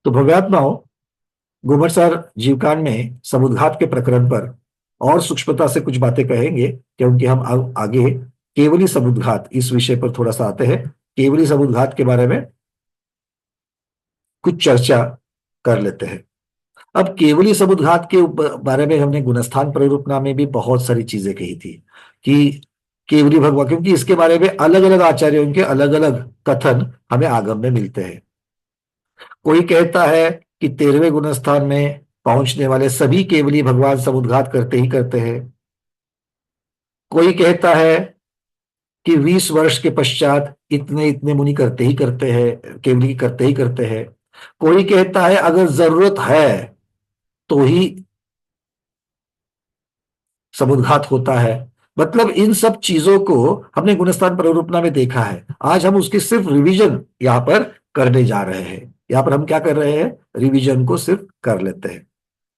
तो भव्यात्माओं, गोमरसार जीवकांड में समुद्घात के प्रकरण पर और सूक्ष्मता से कुछ बातें कहेंगे, क्योंकि हम आगे केवली समुद्घात इस विषय पर थोड़ा सा आते हैं। केवली समुद्घात के बारे में कुछ चर्चा कर लेते हैं। अब केवली समुद्घात के बारे में हमने गुणस्थान प्ररूपना में भी बहुत सारी चीजें कही थी कि केवली भगवान, क्योंकि इसके बारे में अलग अलग आचार्यों के अलग अलग कथन हमें आगम में मिलते हैं। कोई कहता है कि 13वें गुणस्थान में पहुंचने वाले सभी केवली भगवान समुद्घात करते ही करते हैं। कोई कहता है कि 20 वर्ष के पश्चात इतने इतने मुनि करते ही करते हैं, केवली करते ही करते हैं। कोई कहता है अगर जरूरत है तो ही समुद्घात होता है। मतलब इन सब चीजों को हमने गुणस्थान प्ररूपना में देखा है। आज हम उसकी सिर्फ रिवीजन यहां पर करने जा रहे हैं। यहां पर हम क्या कर रहे हैं? रिवीजन को सिर्फ कर लेते हैं।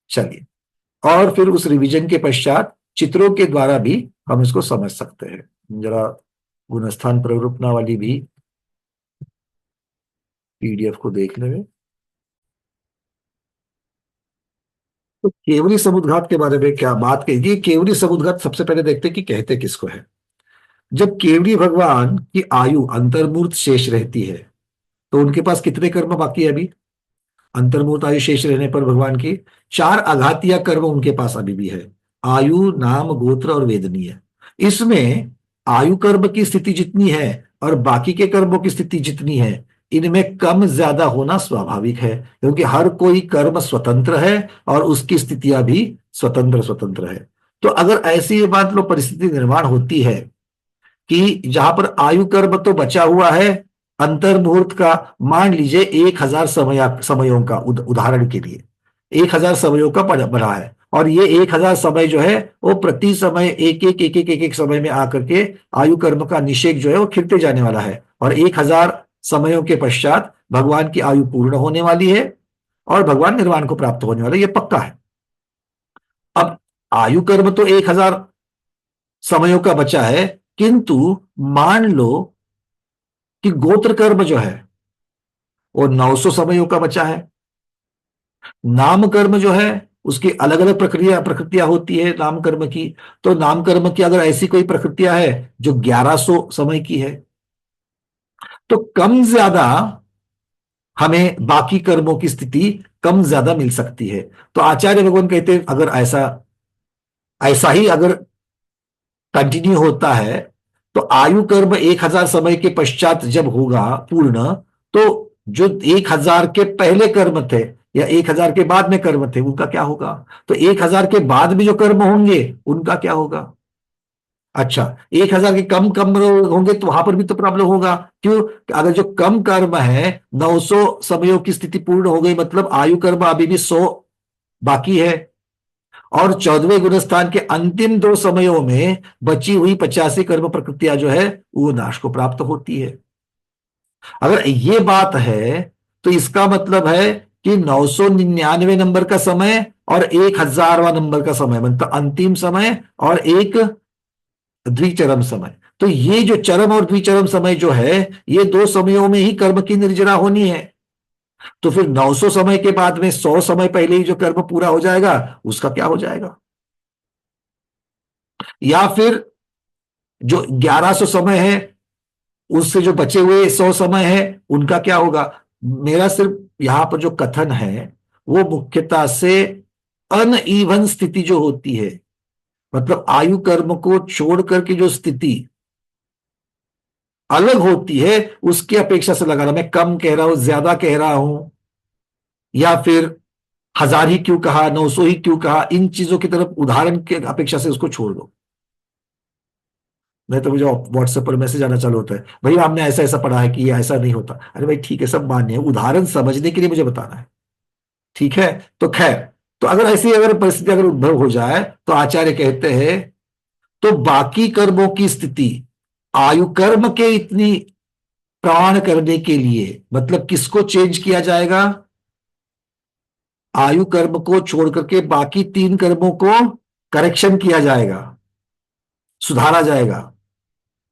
चलिए, और फिर उस रिवीजन के पश्चात चित्रों के द्वारा भी हम इसको समझ सकते हैं। जरा गुणस्थान प्ररूपना वाली भी पीडीएफ को देखने में। तो केवली समुद्घात के बारे में क्या बात कही? केवली समुद्घात सबसे पहले देखते हैं कि कहते किसको है। जब केवली भगवान की आयु अंतर्मूर्त शेष रहती है तो उनके पास कितने कर्म बाकी है अभी? अंतर्मूर्त आयु शेष रहने पर भगवान की 4 आघातीय कर्म उनके पास अभी भी है। आयु, नाम, गोत्र और वेदनीय। इसमें आयु कर्म की स्थिति जितनी है और बाकी के कर्मों की स्थिति जितनी है, इनमें कम ज्यादा होना स्वाभाविक है, क्योंकि हर कोई कर्म स्वतंत्र है और उसकी स्थितियां भी स्वतंत्र स्वतंत्र है। तो अगर ऐसी मान लो परिस्थिति निर्माण होती है कि जहां पर आयु कर्म तो बचा हुआ है अंतर्मुहूर्त का, मान लीजिए 1000 समयों का, उदाहरण के लिए 1000 समयों का बना है, और ये 1000 समय जो है वो प्रति समय एक एक समय में आकर के आयु कर्म का निषेक जो है वो खिलते जाने वाला है, और 1000 समयों के पश्चात भगवान की आयु पूर्ण होने वाली है और भगवान निर्वाण को प्राप्त होने वाले, ये पक्का है। अब आयु कर्म तो 1000 समयों का बचा है, किंतु मान लो कि गोत्र कर्म जो है वो 900 समयों का बचा है। नाम कर्म जो है उसकी अलग अलग प्रकृतियां होती है नाम कर्म की। तो नाम कर्म की अगर ऐसी कोई प्रकृतियां है जो 1100 समय की है, तो कम ज्यादा हमें बाकी कर्मों की स्थिति कम ज्यादा मिल सकती है। तो आचार्य भगवान कहते हैं अगर ऐसा ऐसा ही अगर कंटिन्यू होता है तो आयु कर्म 1000 समय के पश्चात जब होगा पूर्ण, तो जो 1000 के पहले कर्म थे या 1000 के बाद में कर्म थे उनका क्या होगा? तो 1000 के बाद में जो कर्म होंगे उनका क्या होगा? अच्छा, 1000 के कम कम होंगे तो वहां पर भी तो प्रॉब्लम होगा। क्यों? अगर जो कम कर्म है 900 समयों की स्थिति पूर्ण हो गई, मतलब आयु कर्म अभी भी 100 बाकी है, और 14वें गुणस्थान के अंतिम 2 समयों में बची हुई 85 कर्म प्रकृतियां जो है वो नाश को प्राप्त होती है। अगर ये बात है तो इसका मतलब है कि 999 नंबर का समय और 1000वां नंबर का समय, मतलब अंतिम समय और एक द्विचरम समय। तो ये जो चरम और द्विचरम समय जो है, ये 2 समयों में ही कर्म की निर्जरा होनी है। तो फिर 900 समय के बाद में 100 समय पहले ही जो कर्म पूरा हो जाएगा उसका क्या हो जाएगा? या फिर जो 1100 समय है उससे जो बचे हुए 100 समय है उनका क्या होगा? मेरा सिर्फ यहां पर जो कथन है वो मुख्यतः से अनइवन स्थिति जो होती है, मतलब आयु कर्म को छोड़ करके जो स्थिति अलग होती है उसकी अपेक्षा से लगा रहा। मैं कम कह रहा हूं, ज्यादा कह रहा हूं, या फिर 1000 ही क्यों कहा, 900 ही क्यों कहा, इन चीजों की तरफ उदाहरण की अपेक्षा से उसको छोड़ दो। नहीं तो मुझे व्हाट्सएप पर मैसेज आना चालू होता है, भाई आपने ऐसा ऐसा पढ़ा है कि ये ऐसा नहीं होता। अरे भाई ठीक है, सब मान्य है, उदाहरण समझने के लिए मुझे बताना है, ठीक है? तो खैर, तो अगर ऐसी अगर परिस्थिति अगर उद्भव हो जाए तो आचार्य कहते हैं तो बाकी कर्मों की स्थिति आयु कर्म के इतनी प्रमाण करने के लिए, मतलब किसको चेंज किया जाएगा? आयु कर्म को छोड़ करके बाकी 3 कर्मों को करेक्शन किया जाएगा, सुधारा जाएगा।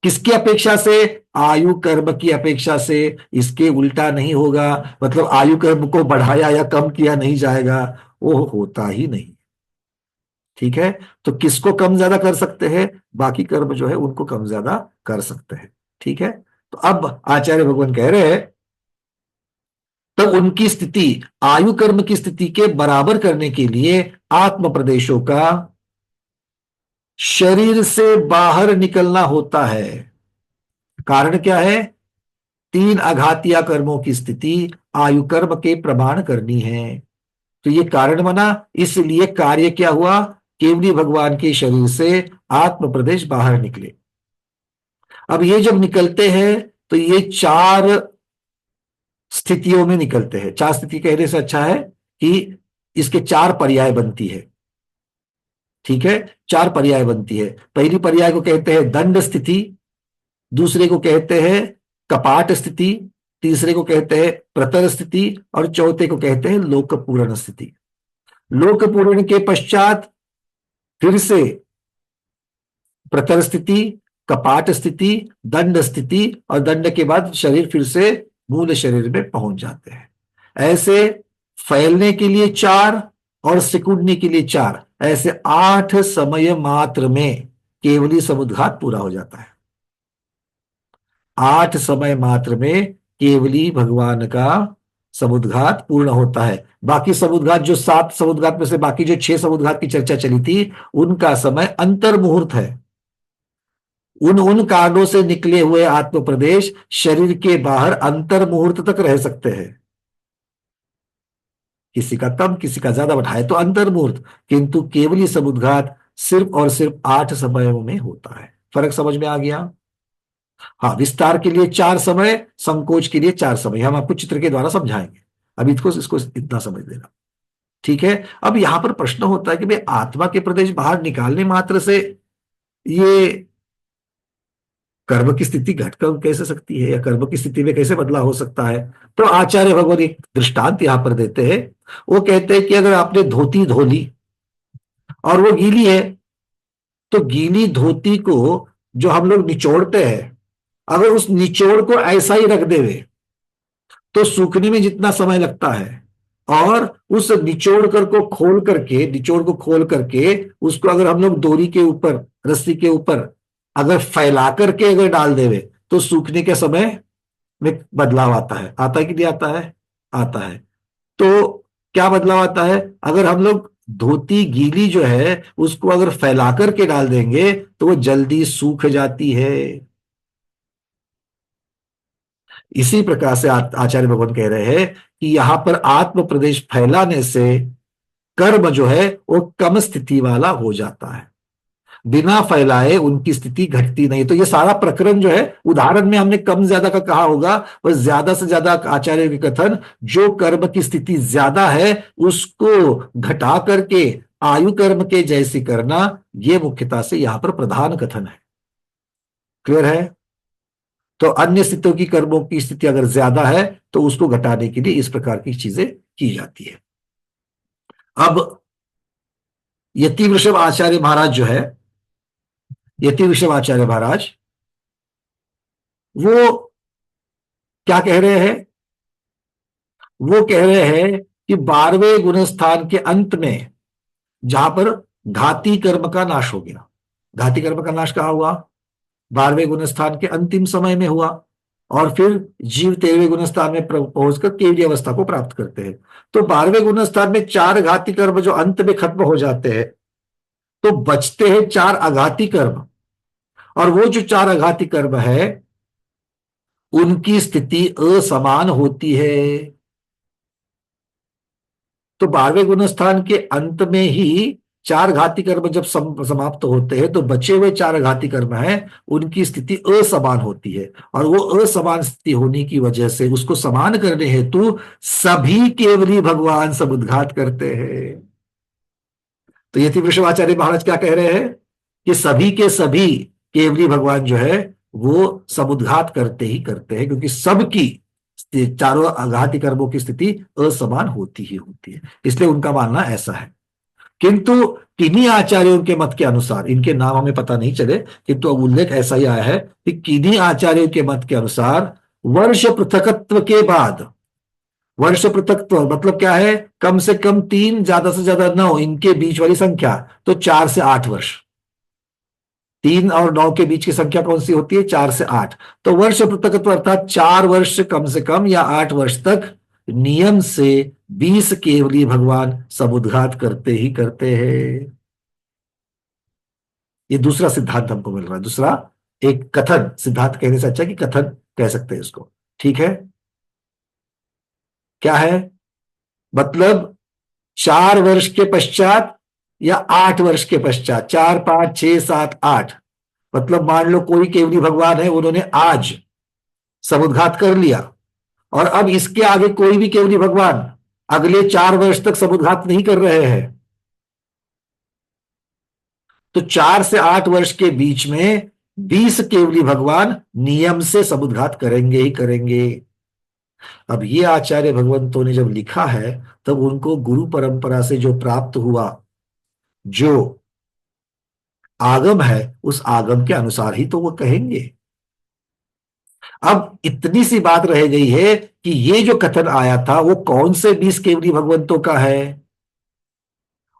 किसकी अपेक्षा से? आयु कर्म की अपेक्षा से इसके उल्टा नहीं होगा, मतलब आयु कर्म को बढ़ाया या कम किया नहीं जाएगा, वो होता ही नहीं। ठीक है, तो किसको कम ज्यादा कर सकते हैं? बाकी कर्म जो है उनको कम ज्यादा कर सकते हैं। ठीक है, तो अब आचार्य भगवान कह रहे हैं, तब उनकी स्थिति आयु कर्म की स्थिति के बराबर करने के लिए आत्म प्रदेशों का शरीर से बाहर निकलना होता है। कारण क्या है? तीन आघातीय कर्मों की स्थिति आयु कर्म के प्रमाण करनी है। तो ये कारण बना, इसलिए कार्य क्या हुआ? केवली भगवान के शरीर से आत्म प्रदेश बाहर निकले। अब ये जब निकलते हैं तो ये चार स्थितियों में निकलते हैं। चार स्थिति कहने से अच्छा है कि इसके चार पर्याय बनती है। ठीक है, चार पर्याय बनती है। पहली पर्याय को कहते हैं दंड स्थिति, दूसरे को कहते हैं कपाट स्थिति, तीसरे को कहते हैं प्रतर स्थिति, और चौथे को कहते हैं लोकपूर्ण स्थिति। लोकपूर्ण के पश्चात फिर से प्रतर स्थिति, कपाट स्थिति, दंड स्थिति, और दंड के बाद शरीर फिर से मूल शरीर में पहुंच जाते हैं। ऐसे फैलने के लिए चार और सिकुड़ने के लिए चार, ऐसे 8 समय मात्र में केवली समुद्घात पूरा हो जाता है। 8 समय मात्र में केवली भगवान का समुद्घात पूर्ण होता है। बाकी समुद्घात, जो 7 समुद्घात में से बाकी जो 6 समुद्घात की चर्चा चली थी, उनका समय अंतर मुहूर्त है। उन कारणों से निकले हुए आत्म प्रदेश शरीर के बाहर अंतर मुहूर्त तक रह सकते हैं। किसी का कम, किसी का ज्यादा बढ़ाए तो अंतर मुहूर्त, किंतु केवली समुद्घात सिर्फ और सिर्फ 8 समयों में होता है। फर्क समझ में आ गया? हाँ, विस्तार के लिए 4 समय, संकोच के लिए 4 समय, हम आपको चित्र के द्वारा समझाएंगे। अभी इसको इतना समझ लेना। ठीक है, अब यहां पर प्रश्न होता है कि भाई आत्मा के प्रदेश बाहर निकालने मात्र से ये कर्म की स्थिति घटकर कैसे सकती है, या कर्म की स्थिति में कैसे बदलाव हो सकता है? तो आचार्य भगवान एक दृष्टांत यहां पर देते हैं। वो कहते हैं कि अगर आपने धोती धो ली और वो गीली है, तो गीली धोती को जो हम लोग निचोड़ते हैं, अगर उस निचोड़ को ऐसा ही रख देवे तो सूखने में जितना समय लगता है, और उस निचोड़ को खोल करके उसको अगर हम लोग डोरी के ऊपर, रस्सी के ऊपर अगर फैला करके अगर डाल देवे, तो सूखने के समय में बदलाव आता है। आता है कि नहीं आता है? आता है। तो क्या बदलाव आता है? अगर हम लोग धोती गीली जो है उसको अगर फैला करके डाल देंगे तो वो जल्दी सूख जाती है। इसी प्रकार से आचार्य भगवान कह रहे हैं कि यहां पर आत्म प्रदेश फैलाने से कर्म जो है वो कम स्थिति वाला हो जाता है। बिना फैलाए उनकी स्थिति घटती नहीं। तो ये सारा प्रकरण जो है, उदाहरण में हमने कम ज्यादा का कहा होगा, वह ज्यादा से ज्यादा आचार्य के कथन, जो कर्म की स्थिति ज्यादा है उसको घटा करके आयु कर्म के जैसी करना, ये मुख्यतः से यहां पर प्रधान कथन है। क्लियर है? तो अन्य स्थितियों की कर्मों की स्थिति अगर ज्यादा है तो उसको घटाने के लिए इस प्रकार की चीजें की जाती है। अब यति वृषभ आचार्य महाराज जो है, यति वृषभ आचार्य महाराज वो क्या कह रहे हैं? वो कह रहे हैं कि 12वें गुणस्थान के अंत में, जहां पर घाती कर्म का नाश हो गया, घाती कर्म का नाश कहा हुआ? 12वें गुणस्थान के अंतिम समय में हुआ, और फिर जीव 13वें गुणस्थान में पहुंचकर केवली अवस्था को प्राप्त करते हैं। तो 12वें गुणस्थान में 4 घाती कर्म जो अंत में खत्म हो जाते हैं, तो बचते हैं 4 आघाती कर्म, और वो जो 4 आघाती कर्म है उनकी स्थिति असमान होती है। तो 12वें गुणस्थान के अंत में ही 4 घाती कर्म जब समाप्त होते हैं, तो बचे हुए 4 घाती कर्म हैं उनकी स्थिति असमान होती है, और वो असमान स्थिति होने की वजह से उसको समान करने हेतु सभी केवली भगवान समुद्घात करते हैं। तो यति वृषभाचार्य महाराज क्या कह रहे हैं कि सभी के सभी केवली भगवान जो है वो समुद्घात करते ही करते हैं, क्योंकि सबकी चारों आघाती कर्मों की स्थिति असमान होती ही होती है। इसलिए उनका मानना ऐसा है। किंतु किन्हीं आचार्यों के मत के अनुसार, इनके नाम हमें पता नहीं चले, किंतु अब उल्लेख ऐसा ही आया है कि किन्हीं आचार्यों के मत के अनुसार वर्ष पृथकत्व के बाद, वर्ष पृथकत्व मतलब क्या है, कम से कम 3 ज्यादा से ज्यादा 9 इनके बीच वाली संख्या, तो 4 से 8 वर्ष। 3 और 9 के बीच की संख्या कौन सी होती है, 4 से 8। तो वर्ष पृथकत्व अर्थात 4 वर्ष कम से कम या 8 वर्ष तक नियम से 20 केवली भगवान समुद्घात करते ही करते हैं। ये दूसरा सिद्धांत हमको मिल रहा है, दूसरा एक कथन, सिद्धांत कहने से अच्छा कि कथन कह सकते हैं इसको। ठीक है, क्या है मतलब, 4 वर्ष के पश्चात या 8 वर्ष के पश्चात, 4, 5, 6, 7, 8, मतलब मान लो कोई केवली भगवान है, उन्होंने आज समुद्घात कर लिया, और अब इसके आगे कोई भी केवली भगवान अगले 4 वर्ष तक समुद्घात नहीं कर रहे हैं, तो 4 से 8 वर्ष के बीच में 20 केवली भगवान नियम से समुद्घात करेंगे ही करेंगे। अब ये आचार्य भगवंतों ने जब लिखा है, तब उनको गुरु परंपरा से जो प्राप्त हुआ, जो आगम है, उस आगम के अनुसार ही तो वो कहेंगे। अब इतनी सी बात रह गई है कि ये जो कथन आया था वो कौन से 20 केवली भगवंतों का है,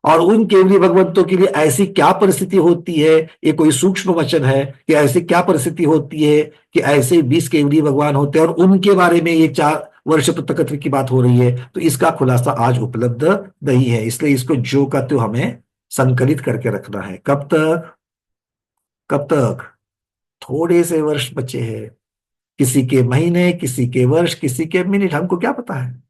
और उन केवली भगवंतों के लिए ऐसी क्या परिस्थिति होती है, ये कोई सूक्ष्म वचन है कि ऐसी क्या परिस्थिति होती है कि ऐसे 20 केवली भगवान होते हैं, और उनके बारे में ये 4 वर्ष तकत्व की बात हो रही है, तो इसका खुलासा आज उपलब्ध नहीं है। इसलिए इसको जो का त्यों हमें संकलित करके रखना है। कब तक, कब तक, थोड़े से वर्ष बचे हैं, किसी के महीने, किसी के वर्ष, किसी के मिनट, हमको क्या पता है,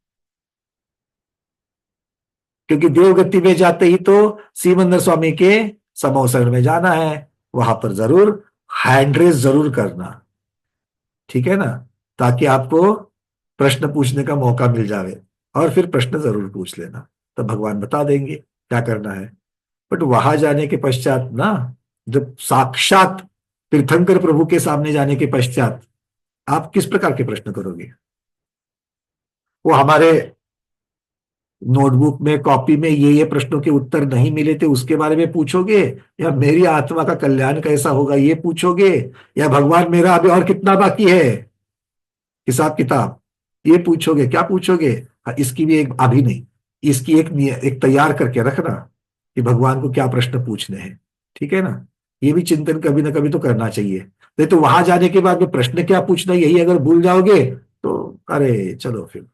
क्योंकि देवगति में जाते ही तो सीमंदर स्वामी के समोसरण में जाना है, वहां पर जरूर हैंड रेस जरूर करना, ठीक है ना, ताकि आपको प्रश्न पूछने का मौका मिल जावे, और फिर प्रश्न जरूर पूछ लेना, तब भगवान बता देंगे क्या करना है। बट वहां जाने के पश्चात ना, जब साक्षात तीर्थंकर प्रभु के सामने जाने के पश्चात आप किस प्रकार के प्रश्न करोगे, वो हमारे नोटबुक में, कॉपी में ये प्रश्नों के उत्तर नहीं मिले थे उसके बारे में पूछोगे, या मेरी आत्मा का कल्याण कैसा होगा ये पूछोगे, या भगवान मेरा अभी और कितना बाकी है हिसाब किताब, ये पूछोगे, क्या पूछोगे। हाँ, इसकी भी एक, अभी नहीं, इसकी एक तैयार करके रखना कि भगवान को क्या प्रश्न पूछने हैं, ठीक है ना। ये भी चिंतन कभी ना कभी तो करना चाहिए, नहीं तो वहां जाने के बाद में प्रश्न क्या पूछना यही अगर भूल जाओगे तो अरे चलो फिर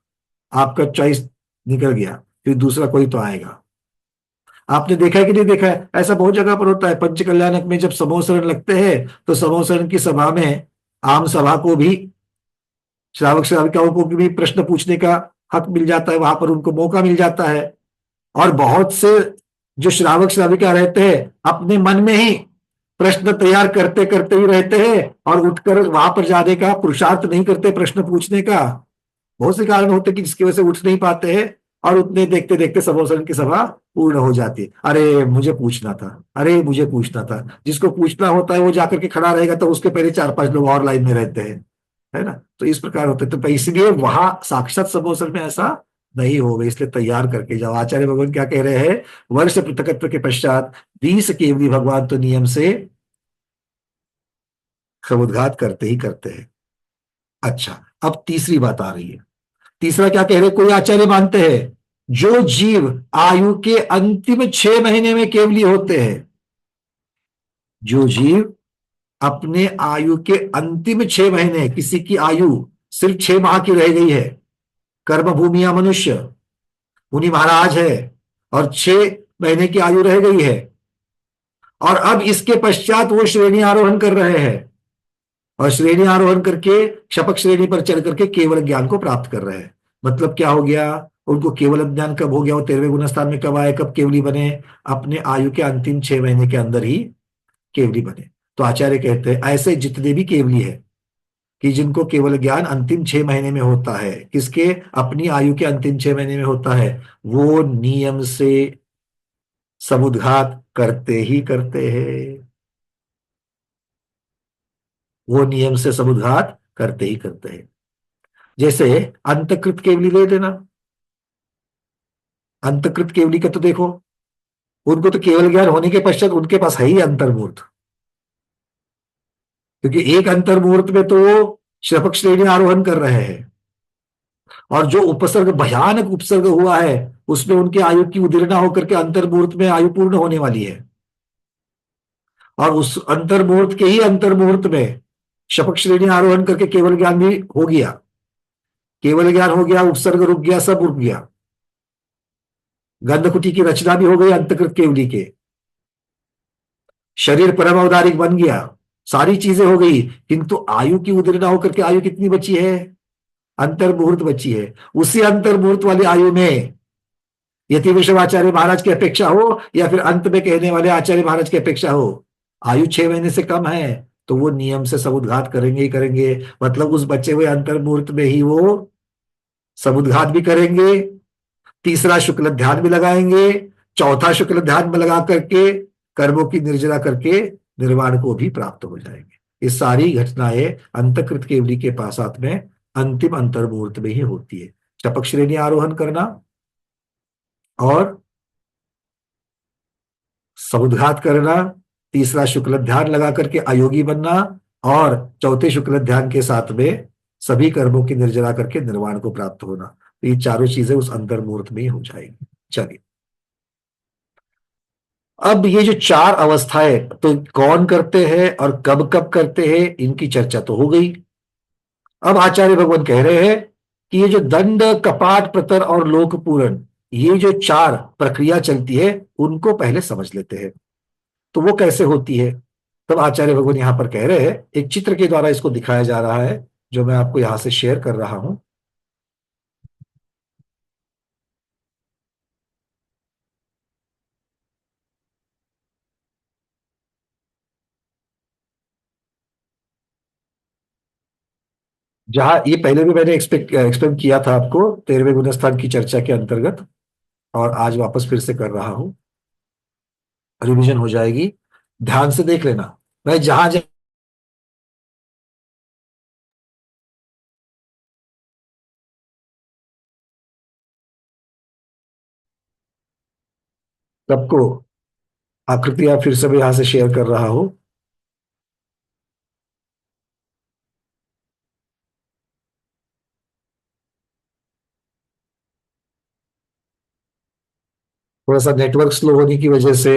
आपका चॉइस निकल गया, फिर दूसरा कोई तो आएगा। आपने देखा है कि नहीं देखा है, ऐसा बहुत जगह पर होता है। पंच कल्याणक में जब समोसरण लगते हैं तो समोसरण की सभा में आम सभा को भी, श्रावक श्राविकाओं को भी प्रश्न पूछने का हक मिल जाता है, वहां पर उनको मौका मिल जाता है। और बहुत से जो श्रावक श्राविका रहते हैं अपने मन में ही प्रश्न तैयार करते करते ही रहते हैं, और उठकर वहां पर जाने का पुरुषार्थ नहीं करते प्रश्न पूछने का। बहुत से कारण होते हैं कि जिसकी वजह से उठ नहीं पाते हैं, और उतने देखते देखते समोसन की सभा पूर्ण हो जाती है। अरे मुझे पूछना था, अरे मुझे पूछना था, जिसको पूछना होता है वो जाकर के खड़ा रहेगा तो उसके पहले 4-5 लोग और लाइन में रहते हैं, है ना। तो इस प्रकार होते हैं, तो इसलिए वहां साक्षात समोसन में ऐसा नहीं होगा, इसलिए तैयार करके जाओ। आचार्य भगवान क्या कह रहे हैं, वर्ष पृथकत्व के पश्चात 20 केवली भगवान तो नियम से समुद्घात करते ही करते हैं। अच्छा, अब तीसरी बात आ रही है। तीसरा क्या कह रहे, कोई आचार्य मानते हैं जो जीव आयु के अंतिम 6 महीने में केवली होते हैं, जो जीव अपने आयु के अंतिम 6 महीने, किसी की आयु सिर्फ 6 माह की रह गई है, कर्म भूमिया मनुष्य मुनि महाराज है, और 6 महीने की आयु रह गई है, और अब इसके पश्चात वो श्रेणी आरोहण कर रहे हैं, और श्रेणी आरोहण करके शपथ श्रेणी पर चढ़ करके केवल ज्ञान को प्राप्त कर रहे हैं। मतलब क्या हो गया, उनको केवल ज्ञान कब हो गया, वो 13वें गुणस्थान में कब आए, कब केवली बने, अपने आयु के अंतिम 6 महीने के अंदर ही केवली बने। तो आचार्य कहते हैं ऐसे जितने भी केवली है कि जिनको केवल ज्ञान अंतिम 6 महीने में होता है, किसके, अपनी आयु के अंतिम 6 महीने में होता है, वो नियम से समुद्घात करते ही करते हैं, वो नियम से समुद्घात करते ही करते हैं। जैसे अंतकृत केवली ले लेना, अंतकृत केवली का तो देखो, उनको तो केवल ज्ञान होने के पश्चात उनके पास है ही अंतर्मूर्त, क्योंकि एक अंतर्मुहूर्त में तो वो शपथ श्रेणी आरोहण कर रहे हैं, और जो उपसर्ग भयानक उपसर्ग हुआ है उसमें उनकी आयु की उदीर्णा होकर के अंतर्मुहूर्त में आयु पूर्ण होने वाली है। और उस अंतर्मुहूर्त के ही अंतर्मुहूर्त में शपथ श्रेणी आरोहण करके केवल ज्ञान भी हो गया, केवल ज्ञान हो गया, उपसर्ग रुक गया, सब रुक गया, गंधकुटी की रचना भी हो गई अंतकृत केवली के, शरीर परम अवतारिक बन गया, सारी चीजें हो गई, किंतु आयु की उदीर्णा होकर के आयु कितनी बची है? अंतर्मुहूर्त बची है। उसी अंतर्मुहूर्त वाली आयु में यति विश्व आचार्य महाराज की अपेक्षा हो या फिर अंत में कहने वाले आचार्य महाराज की अपेक्षा हो, आयु 6 महीने से कम है तो वो नियम से समुद्घात करेंगे ही करेंगे। मतलब उस बचे हुए अंतर्मुहूर्त में ही वो समुद्घात भी करेंगे, तीसरा शुक्ल ध्यान भी लगाएंगे, चौथा शुक्ल ध्यान में लगा करके कर्मों की निर्जरा करके निर्वाण को भी प्राप्त हो जाएंगे। ये सारी घटनाएं अंतकृत केवली के पासात में अंतिम अंतर्मुहूर्त में ही होती है। शपथ श्रेणी आरोहण करना और समुद्घात करना, तीसरा शुक्ल ध्यान लगा करके अयोगी बनना, और चौथे शुक्ल ध्यान के साथ में सभी कर्मों की निर्जरा करके निर्वाण को प्राप्त होना, तो ये चारों चीजें उस अंतर्मुहूर्त में ही हो जाएंगी। चलिए, अब ये जो चार अवस्थाएं तो कौन करते हैं और कब कब करते हैं इनकी चर्चा तो हो गई। अब आचार्य भगवान कह रहे हैं कि ये जो दंड, कपाट, प्रतर और लोक पूरण, ये जो चार प्रक्रिया चलती है उनको पहले समझ लेते हैं, तो वो कैसे होती है। तब आचार्य भगवान यहां पर कह रहे हैं, एक चित्र के द्वारा इसको दिखाया जा रहा है जो मैं आपको यहां से शेयर कर रहा हूं। जहां ये पहले भी मैंने एक्सप्लेन किया था आपको 13वें गुणस्थान की चर्चा के अंतर्गत, और आज वापस फिर से कर रहा हूं, रिवीजन हो जाएगी, ध्यान से देख लेना। मैं जहां जहां सबको आकृतियां फिर से मैं यहां से शेयर कर रहा हूं। थोड़ा सा नेटवर्क स्लो होने की वजह से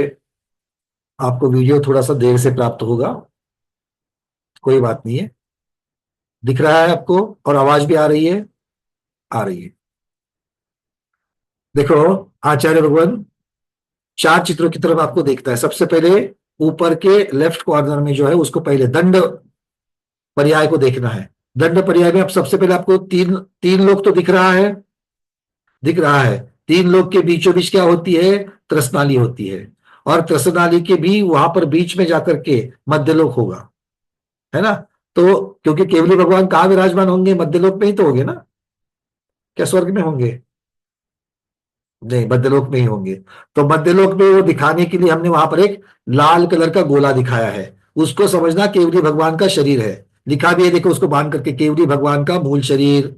आपको वीडियो थोड़ा सा देर से प्राप्त होगा, कोई बात नहीं है। दिख रहा है आपको और आवाज भी आ रही है? आ रही है। देखो, आचार्य भगवान चार चित्रों की तरफ आपको देखता है। सबसे पहले ऊपर के लेफ्ट कॉर्नर में जो है उसको पहले दंड पर्याय को देखना है। दंड पर्याय में अब सबसे पहले आपको तीन तीन लोग तो दिख रहा है, दिख रहा है। तीन लोग के बीचों बीच क्या होती है? त्रसनाली होती है, और त्रसनाली के भी वहां पर बीच में जाकर के मध्यलोक होगा, है ना। तो क्योंकि केवली भगवान कहाँ विराजमान होंगे? मध्यलोक में ही तो होंगे ना, क्या स्वर्ग में होंगे? नहीं, मध्यलोक में ही होंगे। तो मध्यलोक में वो दिखाने के लिए हमने वहां पर एक लाल कलर का गोला दिखाया है, उसको समझना केवली भगवान का शरीर है। लिखा भी है, देखो उसको बांध करके, केवली भगवान का मूल शरीर।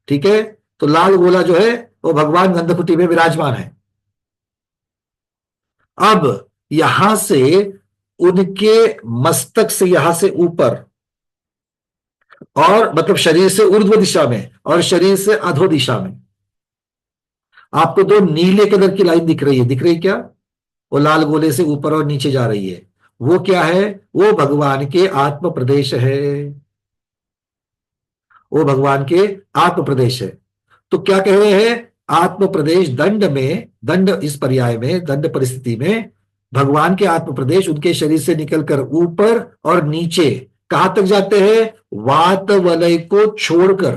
ठीक है, तो लाल गोला जो है वो भगवान गंधकुटी में विराजमान है। अब यहां से उनके मस्तक से, यहां से ऊपर, और मतलब शरीर से ऊर्ध्व दिशा में और शरीर से अधो दिशा में आपको दो नीले कलर की लाइन दिख रही है। दिख रही क्या? वो लाल गोले से ऊपर और नीचे जा रही है, वो क्या है? वो भगवान के आत्म प्रदेश है, वो भगवान के आत्म प्रदेश है। तो क्या कह रहे हैं? आत्म प्रदेश दंड में, दंड इस पर्याय में, दंड परिस्थिति में भगवान के आत्म प्रदेश उनके शरीर से निकलकर ऊपर और नीचे कहां तक जाते हैं? वात वलय को छोड़कर,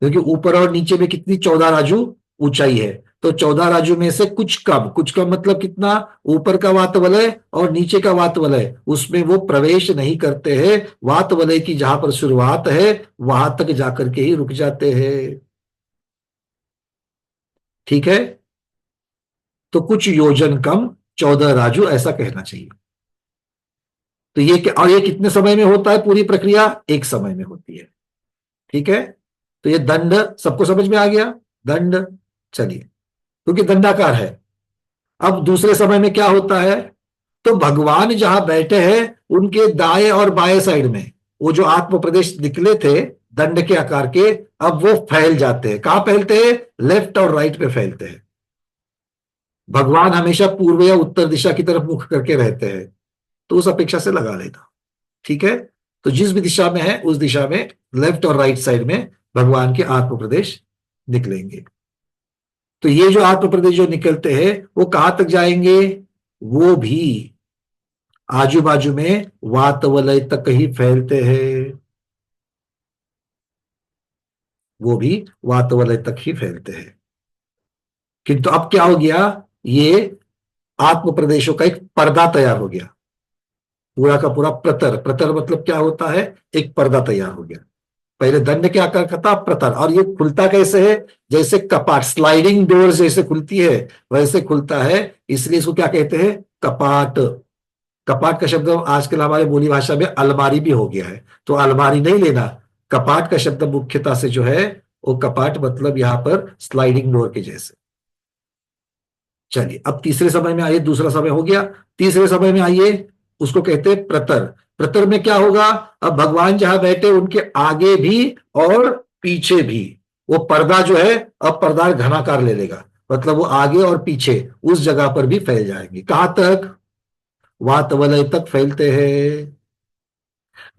क्योंकि ऊपर और नीचे में कितनी? 14 राजू ऊंचाई है। तो 14 राजू में से कुछ कम, कुछ कम मतलब कितना? ऊपर का वात वलय और नीचे का वात वलय, उसमें वो प्रवेश नहीं करते हैं। वात वलय की जहां पर शुरुआत है वहां तक जाकर के ही रुक जाते हैं। ठीक है, तो कुछ योजन कम, 14 राजू, ऐसा कहना चाहिए। तो ये और ये कितने समय में होता है? पूरी प्रक्रिया एक समय में होती है। ठीक है, तो ये दंड सबको समझ में आ गया? दंड, चलिए, क्योंकि दंडाकार है, अब दूसरे समय में क्या होता है, तो भगवान जहां बैठे हैं उनके दाएं और बाएं साइड में वो जो आत्म प्रदेश निकले थे दंड के आकार के, अब वो फैल जाते हैं। कहां फैलते हैं? लेफ्ट और राइट पे फैलते हैं। भगवान हमेशा पूर्व या उत्तर दिशा की तरफ मुख करके रहते हैं, तो उस अपेक्षा से लगा लेना। ठीक है, तो जिस भी दिशा में है उस दिशा में लेफ्ट और राइट साइड में भगवान के आत्म प्रदेश निकलेंगे। तो ये जो आत्म प्रदेश जो निकलते हैं वो कहां तक जाएंगे? वो भी आजू बाजू में वात वलय तक ही फैलते हैं। वो भी वात वलय तक ही फैलते हैं। किंतु अब क्या हो गया, ये आत्म प्रदेशों का एक पर्दा तैयार हो गया। पूरा का पूरा प्रतर, प्रतर मतलब क्या होता है? एक पर्दा तैयार हो गया। पहले दंड के आकार का था प्रतर, और ये खुलता कैसे है? जैसे कपाट, स्लाइडिंग डोर जैसे खुलती है वैसे खुलता है, इसलिए इसको क्या कहते हैं? कपाट। कपाट का शब्द आजकल हमारे बोली भाषा में अलमारी भी हो गया है, तो अलमारी नहीं लेना। कपाट का शब्द मुख्यतः से जो है वो कपाट मतलब यहां पर स्लाइडिंग डोर के जैसे। चलिए अब तीसरे समय में आइए, दूसरा समय हो गया, तीसरे समय में आइए, उसको कहते हैं प्रतर। प्रतर में क्या होगा? अब भगवान जहां बैठे उनके आगे भी और पीछे भी वो पर्दा जो है अब पर्दा घनाकार ले लेगा, मतलब वो आगे और पीछे उस जगह पर भी फैल जाएंगे। कहां तक? वातवलय तक फैलते हैं।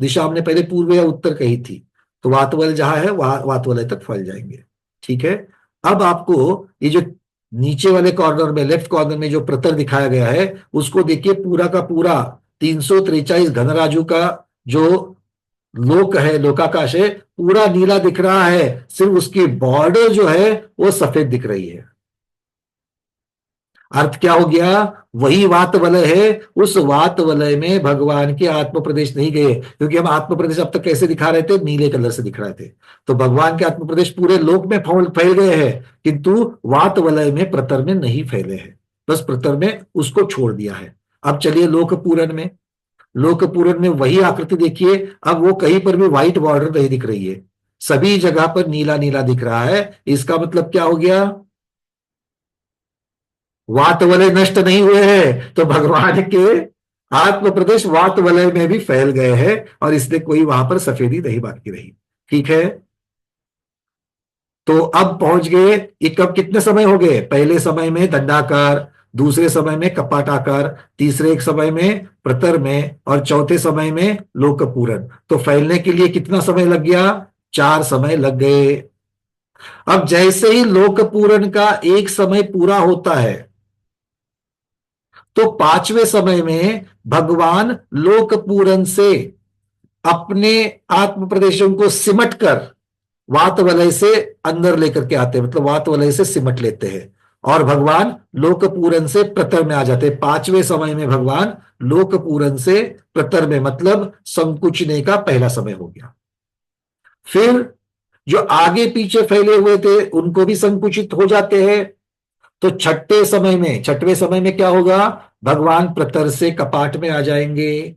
दिशा हमने पहले पूर्व या उत्तर कही थी, तो वातवल जहां है वहां वातवलय तक फैल जाएंगे। ठीक है, अब आपको ये जो नीचे वाले कॉर्नर में, लेफ्ट कॉर्नर में जो प्रतर दिखाया गया है उसको देखिए, पूरा का पूरा 343 घनराजू का जो लोक है, लोकाकाश है, पूरा नीला दिख रहा है, सिर्फ उसकी बॉर्डर जो है वो सफेद दिख रही है। अर्थ क्या हो गया? वही वात वलय है, उस वात वलय में भगवान के आत्म प्रदेश नहीं गए, क्योंकि हम आत्म प्रदेश अब तक कैसे दिखा रहे थे? नीले कलर से दिख रहे थे। तो भगवान के आत्म प्रदेश पूरे लोक में फैल गए हैं, किंतु वात वलय में प्रतर में नहीं फैले हैं, बस प्रतर में उसको छोड़ दिया है। अब चलिए लोक पूरण में। लोक पूरण में वही आकृति देखिए, अब वो कहीं पर भी व्हाइट बॉर्डर नहीं दिख रही है, सभी जगह पर नीला नीला दिख रहा है। इसका मतलब क्या हो गया? वात वलय नष्ट नहीं हुए हैं, तो भगवान के आत्म प्रदेश वात वलय में भी फैल गए हैं, और इसलिए कोई वहां पर सफेदी नहीं बाकी रही। ठीक है, तो अब पहुंच गए, ये कब कितने समय हो गए? पहले समय में दंडाकार, दूसरे समय में कपाटाकार, तीसरे एक समय में प्रतर में, और चौथे समय में लोकपूरण। तो फैलने के लिए कितना समय लग गया? 4 समय लग गए। अब जैसे ही लोकपूरण का एक समय पूरा होता है, तो 5वें समय में भगवान लोकपूरन से अपने आत्म प्रदेशों को सिमट कर वात वलय से अंदर लेकर के आते हैं, मतलब वात वलय से सिमट लेते हैं, और भगवान लोकपूरन से प्रतर में आ जाते हैं। 5वें समय में भगवान लोकपूरन से प्रतर में, मतलब संकुचने का पहला समय हो गया। फिर जो आगे पीछे फैले हुए थे उनको भी संकुचित हो जाते हैं। तो छठे समय में, छठवें समय में क्या होगा? भगवान प्रतर से कपाट में आ जाएंगे।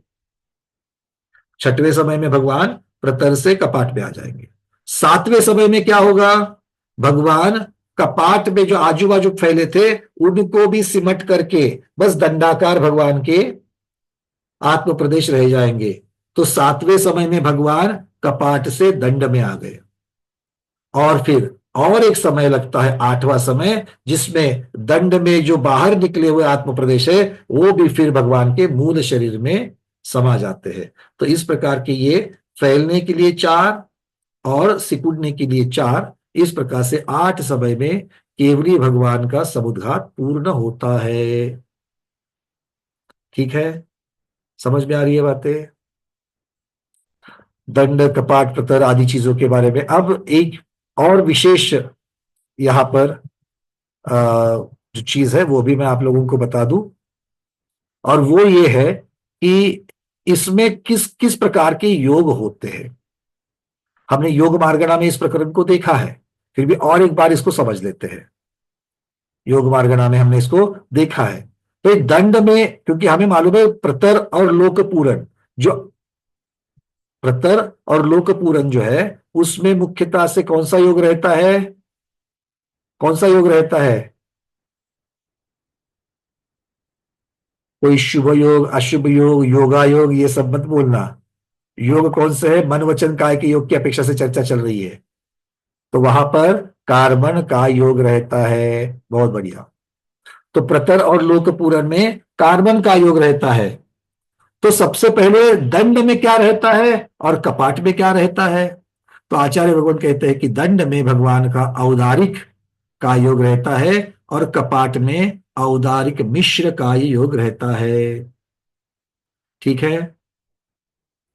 छठवें समय में भगवान प्रतर से कपाट में आ जाएंगे। 7वें समय में क्या होगा? भगवान कपाट में जो आजू बाजू फैले थे उनको भी सिमट करके बस दंडाकार भगवान के आत्म प्रदेश रह जाएंगे। तो 7वें समय में भगवान कपाट से दंड में आ गए, और फिर और एक समय लगता है 8वां समय, जिसमें दंड में जो बाहर निकले हुए आत्म प्रदेश है वो भी फिर भगवान के मूल शरीर में समा जाते हैं। तो इस प्रकार के ये फैलने के लिए 4 और सिकुड़ने के लिए 4, इस प्रकार से 8 समय में केवली भगवान का समुद्घात पूर्ण होता है। ठीक है, समझ में आ रही है बातें? दंड, कपाट, प्रतर आदि चीजों के बारे में। अब एक और विशेष यहां पर जो चीज है वो भी मैं आप लोगों को बता दूं, और वो ये है कि इसमें किस किस प्रकार के योग होते हैं। हमने योग मार्गणा में इस प्रकरण को देखा है, फिर भी और एक बार इसको समझ लेते हैं। योग मार्गणा में हमने इसको देखा है। तो दंड में, क्योंकि हमें मालूम है प्रतर और लोकपूरण, जो प्रतर और लोकपूरण जो है उसमें मुख्यतः से कौन सा योग रहता है? कौन सा योग रहता है? कोई शुभ योग, अशुभ योग, योगा योग, ये सब मत बोलना। योग कौन से है? मन वचन काय के योग की अपेक्षा से चर्चा चल रही है, तो वहां पर कार्बन का योग रहता है। बहुत बढ़िया। तो प्रतर और लोक पूरण में कार्बन का योग रहता है। तो सबसे पहले दंड में क्या रहता है और कपाट में क्या रहता है? तो आचार्य भगवान कहते हैं कि दंड में भगवान का औदारिक का योग रहता है और कपाट में औदारिक मिश्र का योग रहता है। ठीक है,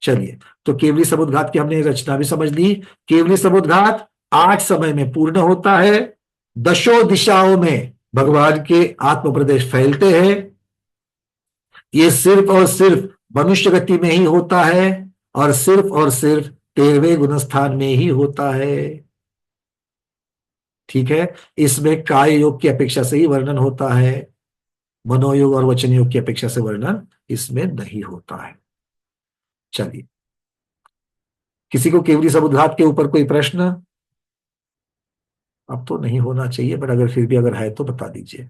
चलिए। तो केवली समुद्घात की हमने रचना भी समझ ली। केवली समुद्घात 8 समय में पूर्ण होता है। दशों दिशाओं में भगवान के आत्म प्रदेश फैलते हैं। ये सिर्फ और सिर्फ मनुष्य गति में ही होता है और सिर्फ 13वें गुणस्थान में ही होता है। ठीक है, इसमें काय योग की अपेक्षा से ही वर्णन होता है, मनोयोग और वचन योग की अपेक्षा से वर्णन इसमें नहीं होता है। चलिए, किसी को केवली समुद्घात के ऊपर कोई प्रश्न? अब तो नहीं होना चाहिए, बट अगर फिर भी अगर है तो बता दीजिए।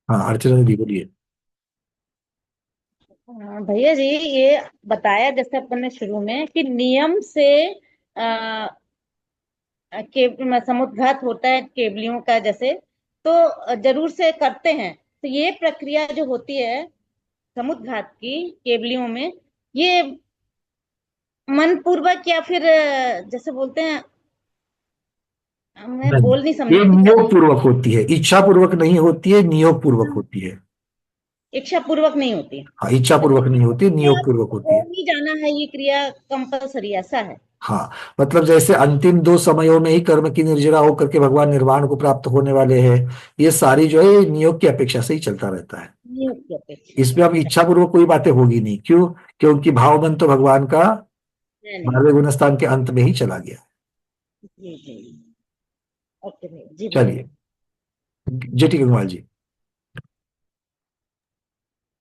हाँ, अर्चना दीदी बोलिए। भैया जी, ये बताया जैसे अपन ने शुरू में कि नियम से आ, समुद्घात होता है केवलियों का, जैसे तो जरूर से करते हैं। तो ये प्रक्रिया जो होती है समुद्घात की केवलियों में, ये मन पूर्वक या फिर जैसे बोलते हैं, मैं नहीं, बोल नहीं ये समझी सर। नियोग पूर्वक होती है, इच्छा पूर्वक नहीं होती है, नियोग पूर्वक होती है। इच्छा पूर्वक नहीं होती। हाँ, इच्छा मतलब पूर्वक नहीं होती, नियोग पूर्वक होती हो है। ही जाना है, ये क्रिया कंपलसरी, ऐसा है। हाँ, मतलब जैसे अंतिम 2 समयों में ही कर्म की निर्जरा होकर के भगवान निर्वाण को प्राप्त होने वाले हैं, ये सारी जो है ये नियोग की अपेक्षा से ही चलता रहता है। नियोग की अपेक्षा से, इसमें अब अच्छा। इच्छा पूर्वक कोई बातें होगी नहीं। क्यों? क्योंकि भावबंध तो भगवान का नहीं नहीं। 12वें गुणस्थान के अंत में ही चला गया। जी जी। ओके भैया जी, बोलिए। चलिए, जेठी गंगवाल जी।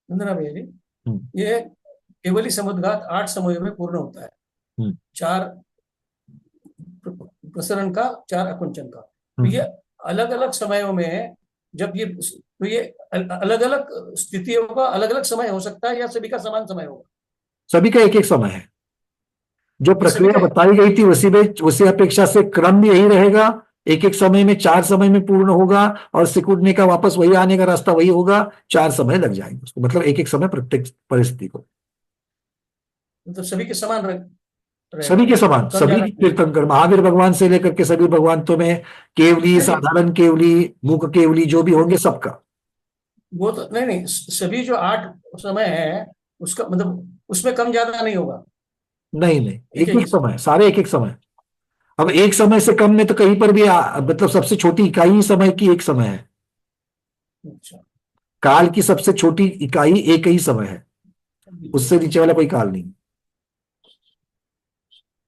वंदना भैया जी, हम्म। ये केवली समुद्घात 8 समयों में पूर्ण होता है। हम्म। 4 प्रसरण का, 4 अकुंचन का। तो ये हम्म। अलग अलग समयों में, जब ये, तो ये अलग अलग स्थितियों का अलग अलग समय हो सकता है या सभी का समान समय होगा? सभी का एक एक समय है। जो ये सभी प्रक्रिया का बताई गई थी उसी में, उसी अपेक्षा से क्रम भी यही रहेगा। एक एक समय में 4 समय में पूर्ण होगा और सिकुड़ने का, वापस वही आने का रास्ता वही होगा। 4 समय लग जाएंगे उसको, मतलब एक एक समय प्रत्येक परिस्थिति को। मतलब सभी के समान रहेगा, सभी के समान, कम सभी ज्यादा की नहीं होगा। तीर्थंकर महावीर भगवान से लेकर के सभी भगवंतों में, केवली, नहीं नहीं, साधारण केवली, मूक केवली, जो भी होंगे सबका। वो तो नहीं नहीं, सभी जो 8 समय है उसका मतलब उसमें कम ज्यादा नहीं होगा, नहीं नहीं, एक एक एक एक ही समय। समय, सारे एक एक समय। अब एक समय से कम में तो कहीं पर भी मतलब सबसे छोटी इकाई ही समय की एक समय है। अच्छा। काल की सबसे छोटी इकाई एक ही समय है, उससे नीचे वाला कोई काल नहीं।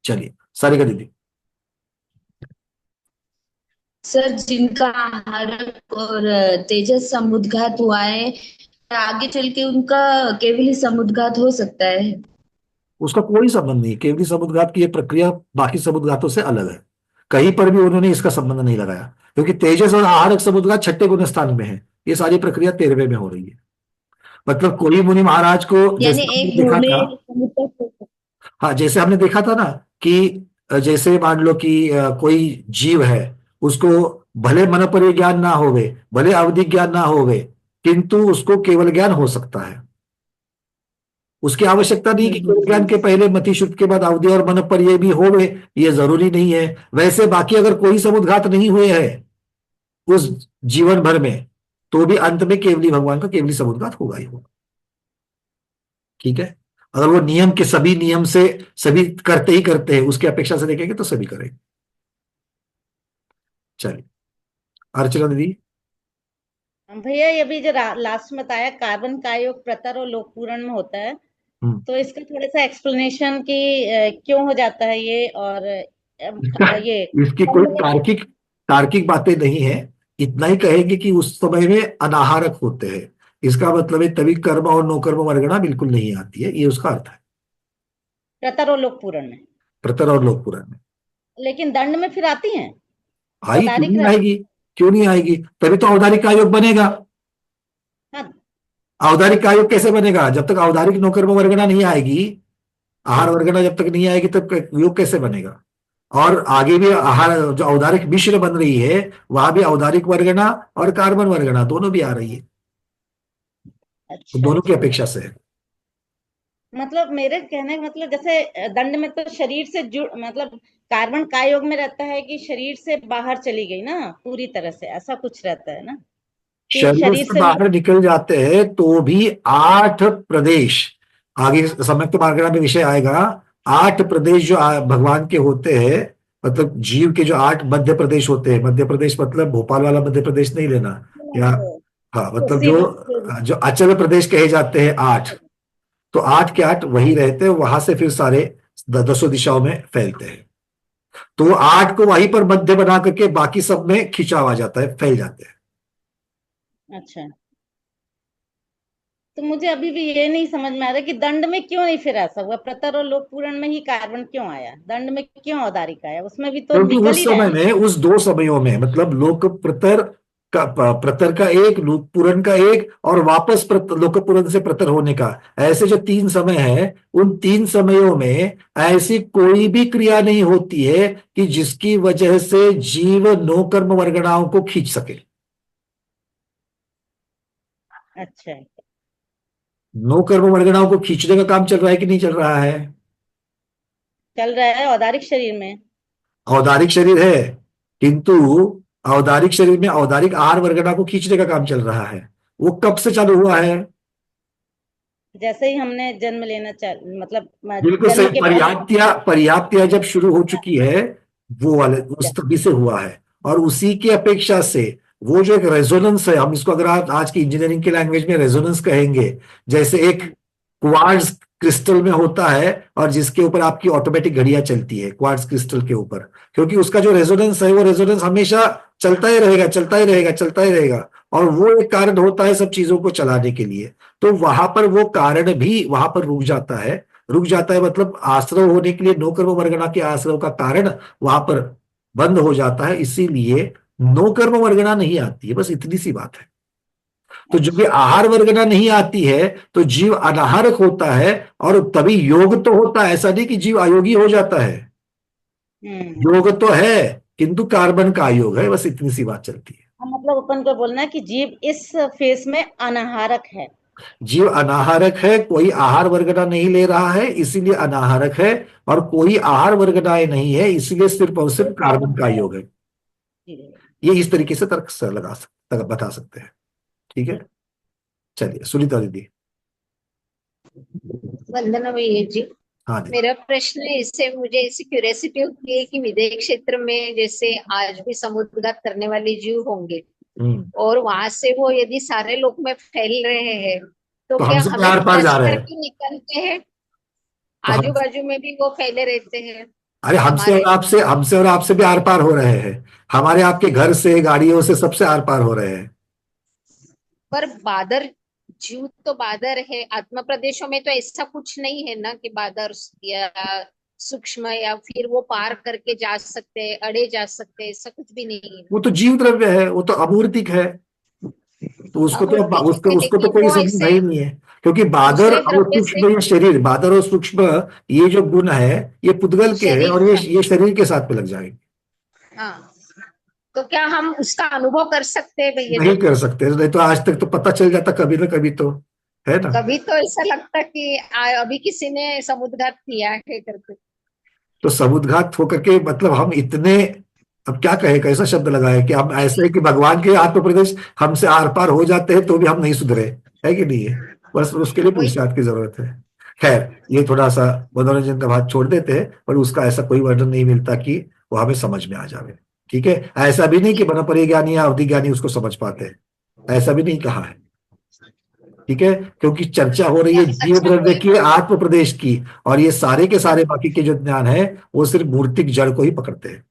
चलिए, सारिका दीदी। सर, जिनका आहारक और तेजस समुद्घात हुआ है, आगे चल के उनका केवली समुद्घात हो सकता है? उसका कोई संबंध नहीं, केवली समुद्घात की ये प्रक्रिया बाकी समुद्घातों से अलग है। कहीं पर भी उन्होंने इसका संबंध नहीं लगाया, क्योंकि तेजस और आहारक समुद्घात 6ठे गुण स्थान में है। ये सारी प्रक्रिया 13वें में हो रही है। मतलब कोई मुनि महाराज को, यानी जैसे हमने एक देखा होने था। समुद्घात हो सकता हाँ, जैसे हमने देखा था ना कि जैसे मान लो कि कोई जीव है, उसको भले मन पर ज्ञान ना होवे, भले अवधि ज्ञान ना होवे, किंतु उसको केवल ज्ञान हो सकता है। उसकी आवश्यकता नहीं है। कि केवल ज्ञान के पहले मति शुद्ध के बाद अवधि और मन पर ये भी होवे, ये जरूरी नहीं है। वैसे बाकी अगर कोई समुद्घात नहीं हुए हैं उस जीवन भर में, तो भी अंत में केवली भगवान का केवली समुद्घात होगा ही होगा। ठीक है, अगर वो नियम के सभी नियम से सभी करते ही करते हैं, उसकी अपेक्षा से देखेंगे तो सभी करेंगे। चलिए, अर्चना दीदी। भैया ये भी जो लास्ट में बताया कार्बन का योग प्रतर और लोक पूरण में होता है, हम्म। तो इसका थोड़ा सा एक्सप्लेनेशन कि क्यों हो जाता है ये, और इसका ये इसकी कोई तार्किक तार्किक बातें नहीं है। इतना ही कहेंगे कि उस समय में अनाहारक होते हैं, इसका मतलब है तभी कर्म और नो कर्म वर्गणा बिल्कुल नहीं आती है, ये उसका अर्थ है, प्रतर और लोक पूरण में। प्रतर और लोक पुराण में। लेकिन दंड में फिर आती हैं, आई क्यों औदारिक नहीं रहती। आएगी, क्यों नहीं आएगी, तभी तो औदारिक आयोग बनेगा। हाँ। औदारिक आयोग कैसे बनेगा, जब तक औदारिक नो कर्म वर्गणा नहीं आएगी, आहार वर्गणा जब तक नहीं आएगी तब योग कैसे बनेगा। और आगे भी आहार जो औदारिक मिश्र बन रही है, वहां भी औदारिक वर्गणा और कार्बन वर्गणा दोनों भी आ रही है, तो अच्छा दोनों की अच्छा। अपेक्षा से है। मतलब मेरे कहने का मतलब जैसे दंड में तो शरीर से जुड़ मतलब कार्बन काय योग में रहता है कि शरीर से बाहर चली गई ना पूरी तरह से, ऐसा कुछ रहता है ना कि शरीर शरीर से से। बाहर निकल जाते हैं तो भी 8 प्रदेश, आगे संयुक्त मार्गणा में विषय आएगा, 8 प्रदेश जो भगवान के होते हैं, मतलब जीव के जो 8 मध्य प्रदेश होते हैं, मध्य प्रदेश मतलब भोपाल वाला मध्य प्रदेश नहीं लेना, या हाँ मतलब उसी जो जो- जो अचल प्रदेश कहे जाते हैं 8, तो 8 के 8 वही रहते हैं, वहां से फिर सारे 10 दिशाओं में फैलते हैं, तो वो 8 को वहीं पर मध्य बना करके बाकी सब में खिंचाव आ जाता है, फैल जाते हैं। अच्छा। तो मुझे अभी भी ये नहीं समझ में आ रहा कि दंड में क्यों नहीं फिर ऐसा हुआ, प्रतर और लोक पूरण में ही कार्बन क्यों आया, दंड में क्यों औदारिक आया, उसमें भी तो क्योंकि निकल उस ही रहे समय हैं। में, उस 2 समयों में, मतलब लोक प्रतर का, प्रतर का एक, लोक पूरन का एक, और वापस लोक पूरन से प्रतर होने का, ऐसे जो 3 समय है, उन 3 समयों में ऐसी कोई भी क्रिया नहीं होती है कि जिसकी वजह से जीव नो कर्म वर्गणाओं को खींच सके। अच्छा। नो कर्म वर्गणाओं को खींचने का काम चल रहा है कि नहीं चल रहा है। चल रहा है औदारिक शरीर में। औदारिक शरीर है, किंतु औदारिक शरीर में औदारिक आहार वर्गणा को खींचने का काम चल रहा है। वो कब से चालू हुआ है। जैसे ही हमने जन्म लेना मतलब बिल्कुल जन्म सही, के बाद। पर्याप्तिया पर्याप्तिया जब शुरू हो चुकी है, वो वाले उस तभी से हुआ है। और उसी की अपेक्षा से वो जो एक रेजोनेंस है, हम इसको अगर आप आज की इंजीनियरिंग के लैंग्वेज में रेजोनेंस कहेंगे, जैसे एक क्वार्ट्ज क्रिस्टल में होता है और जिसके ऊपर आपकी ऑटोमेटिक घड़ियां चलती है, क्वार्ट्ज क्रिस्टल के ऊपर, क्योंकि उसका जो रेजोनेंस है, वो रेजोनेंस हमेशा चलता ही रहेगा, चलता ही रहेगा, चलता ही रहेगा, और वो एक कारण होता है सब चीजों को चलाने के लिए। तो वहां पर वो कारण भी वहां पर रुक जाता है, रुक जाता है मतलब आश्रव होने के लिए, नो कर्म वर्गणा के आश्रव का कारण वहां पर बंद हो जाता है, इसीलिए नो कर्म वर्गणा नहीं आती है, बस इतनी सी बात है। तो जब भी अच्छा। आहार वर्गना नहीं आती है तो जीव अनाहारक होता है, और तभी योग तो होता है, ऐसा नहीं कि जीव अयोगी हो जाता है, हम्म। योग तो है, किंतु कार्बन का अयोग है, बस इतनी सी बात चलती है। हाँ, मतलब अपन को बोलना है कि जीव इस फेस में अनाहारक है। जीव अनाहारक है, कोई आहार वर्गना नहीं ले रहा है इसीलिए अनाहारक है, और कोई आहार वर्गनाएं नहीं है इसीलिए सिर्फ और सिर्फ तो कार्बन कार्बन का का अयोग है। जी। ये इस तरीके से तर्क से लगा सकते, बता सकते हैं। ठीक है, चलिए सुनीता दीदी। वंदना भैया जी। हाँ जी। मेरा प्रश्न है, इससे मुझे ऐसी क्यूरियोसिटी होती है कि विदेह क्षेत्र में जैसे आज भी समुद्रघात करने वाले जीव होंगे, हम्म। और वहां से वो यदि सारे लोक में फैल रहे हैं, तो तो क्या हमसे तो हमें आर पार जा टच रहे हैं। करके निकलते हैं? तो हम, आजू बाजू में भी वो फैले रहते हैं अरे हमारे? हमसे और आपसे भी आर पार हो रहे हैं, हमारे आपके घर से, गाड़ियों से, सबसे आर पार हो रहे हैं। पर बादर, जीव तो बादर है, आत्मा प्रदेशों में तो ऐसा कुछ नहीं है ना कि बादर या सूक्ष्म या फिर वो पार करके जा सकते हैं, अड़े जा सकते हैं, ऐसा कुछ भी नहीं है। वो तो जीव द्रव्य है, वो तो अमूर्तिक है, तो उसको तो अमूर्तिक उसको है उसको तो लेकिन कोई वो संबंध है ऐसे ही नहीं है, क्योंकि बादर दूसरे और द्रव्य से सूक्ष्म, ये शरीर, बादर और सूक्ष्म, ये जो गुण है, ये पुद्गल के हैं, शरीर और का। ये शरीर के साथ में लग जाएंगे। हाँ, तो क्या हम उसका अनुभव कर सकते हैं भैया नहीं जी? कर सकते, नहीं तो आज तक तो पता चल जाता कभी ना कभी तो, है ना। कभी तो ऐसा लगता कि अभी किसी ने समुद्रघात किया है करके। तो समुद्घात होकर के मतलब हम इतने, अब क्या कहे, कैसा शब्द लगाए कि हम ऐसे है कि भगवान के आत्म प्रदेश हमसे आर पार हो जाते हैं तो भी हम नहीं सुधरे, है कि नहीं है। बस उसके लिए वही। पुरुषार्थ की जरूरत है। खैर, ये थोड़ा सा मनोरंजन का भाग छोड़ देते हैं, पर उसका ऐसा कोई वर्णन नहीं मिलता कि वो हमें समझ में आ जावे। ठीक है, ऐसा भी नहीं कि मनोपरि ज्ञानी या अवधि ज्ञानी उसको समझ पाते हैं, ऐसा भी नहीं कहा है। ठीक है, क्योंकि चर्चा हो रही है जीव अच्छा, द्रव्य कोई की, आत्म प्रदेश की, और ये सारे के सारे बाकी के जो ज्ञान है वो सिर्फ मूर्तिक जड़ को ही पकड़ते हैं।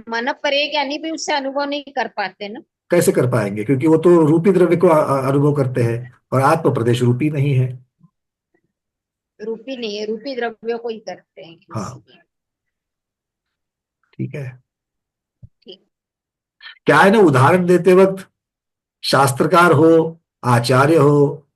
मन परे ज्ञानी भी उससे अनुभव नहीं कर पाते ना। कैसे कर पाएंगे, क्योंकि वो तो रूपी द्रव्य को अनुभव करते हैं और आत्म प्रदेश रूपी नहीं है। रूपी नहीं है, रूपी द्रव्यों को ही करते हैं हाँ, इसलिए। ठीक है। ठीक। क्या है ना, उदाहरण देते वक्त शास्त्रकार हो, आचार्य हो,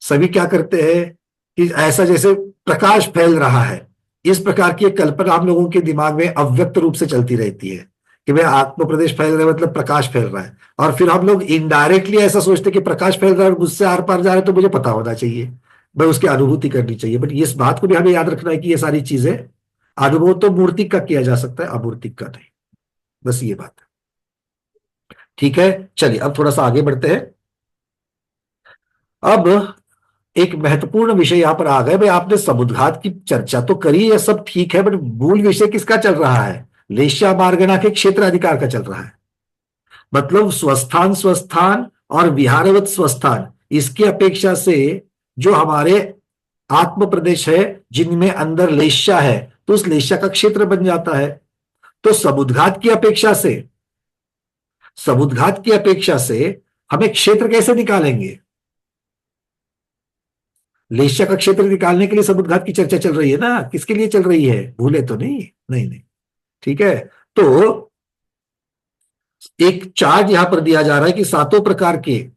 सभी क्या करते हैं कि ऐसा जैसे प्रकाश फैल रहा है, इस प्रकार की एक कल्पना हम लोगों के दिमाग में अव्यक्त रूप से चलती रहती है कि भाई आत्म प्रदेश फैल रहा है मतलब प्रकाश फैल रहा है। और फिर हम लोग इनडायरेक्टली ऐसा सोचते हैं कि प्रकाश फैल रहा है और मुझसे आर पार जा रहा है, तो मुझे पता होना चाहिए, मैं उसकी अनुभूति करनी चाहिए। बट इस बात को भी हमें याद रखना है कि ये सारी चीजें अनुभव तो मूर्तिक का किया जा सकता है, अमूर्तिक का नहीं। बस ये बात है। ठीक है, चलिए अब थोड़ा सा आगे बढ़ते हैं। अब एक महत्वपूर्ण विषय यहां पर आ गए भाई, आपने समुद्घात की चर्चा तो करी, ये सब ठीक है, बट मूल विषय किसका चल रहा है? लेश्या मार्गना के क्षेत्र अधिकार का चल रहा है। मतलब स्वस्थान स्वस्थान और विहारवत स्वस्थान, इसकी अपेक्षा से जो हमारे आत्म प्रदेश है जिनमें अंदर लेश्या है, तो उस लेश्या का क्षेत्र बन जाता है। तो समुद्घात की अपेक्षा से हमें क्षेत्र कैसे निकालेंगे? लेश्या का क्षेत्र निकालने के लिए समुद्घात की चर्चा चल रही है ना, किसके लिए चल रही है, भूले तो नहीं? नहीं नहीं, ठीक है। तो एक चार्ट यहां पर दिया जा रहा है कि सातों प्रकार के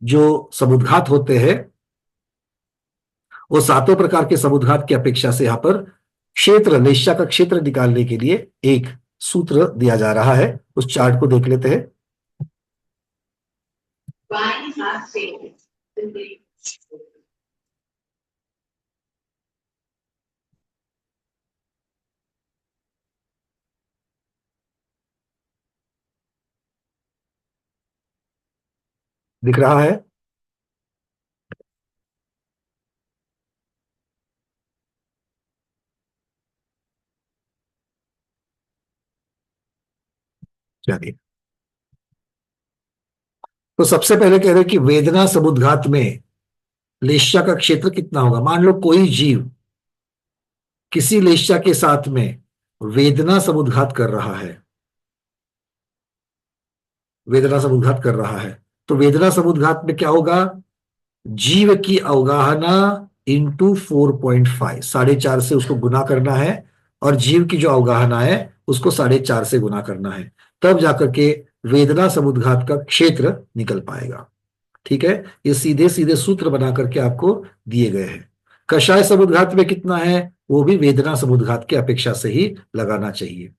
जो समुद्घात होते हैं, वो सातों प्रकार के समुद्घात की अपेक्षा से यहां पर क्षेत्र, लेश्या का क्षेत्र निकालने के लिए एक सूत्र दिया जा रहा है। उस चार्ट को देख लेते हैं। दिख रहा है? चलिए, तो सबसे पहले कह रहे हैं कि वेदना समुद्घात में लेश्या का क्षेत्र कितना होगा। मान लो कोई जीव किसी लेश्या के साथ में वेदना समुद्घात कर रहा है, वेदना समुद्घात कर रहा है, तो वेदना समुद्घात में क्या होगा? जीव की अवगाहना इंटू 4.5, 4.5 से उसको गुना करना है, और जीव की जो अवगाहना है उसको 4.5 से गुना करना है, तब जाकर के वेदना समुद्घात का क्षेत्र निकल पाएगा। ठीक है, ये सीधे सीधे सूत्र बना करके आपको दिए गए हैं। कषाय समुद्घात में कितना है, वो भी वेदना समुद्घात की अपेक्षा से ही लगाना चाहिए।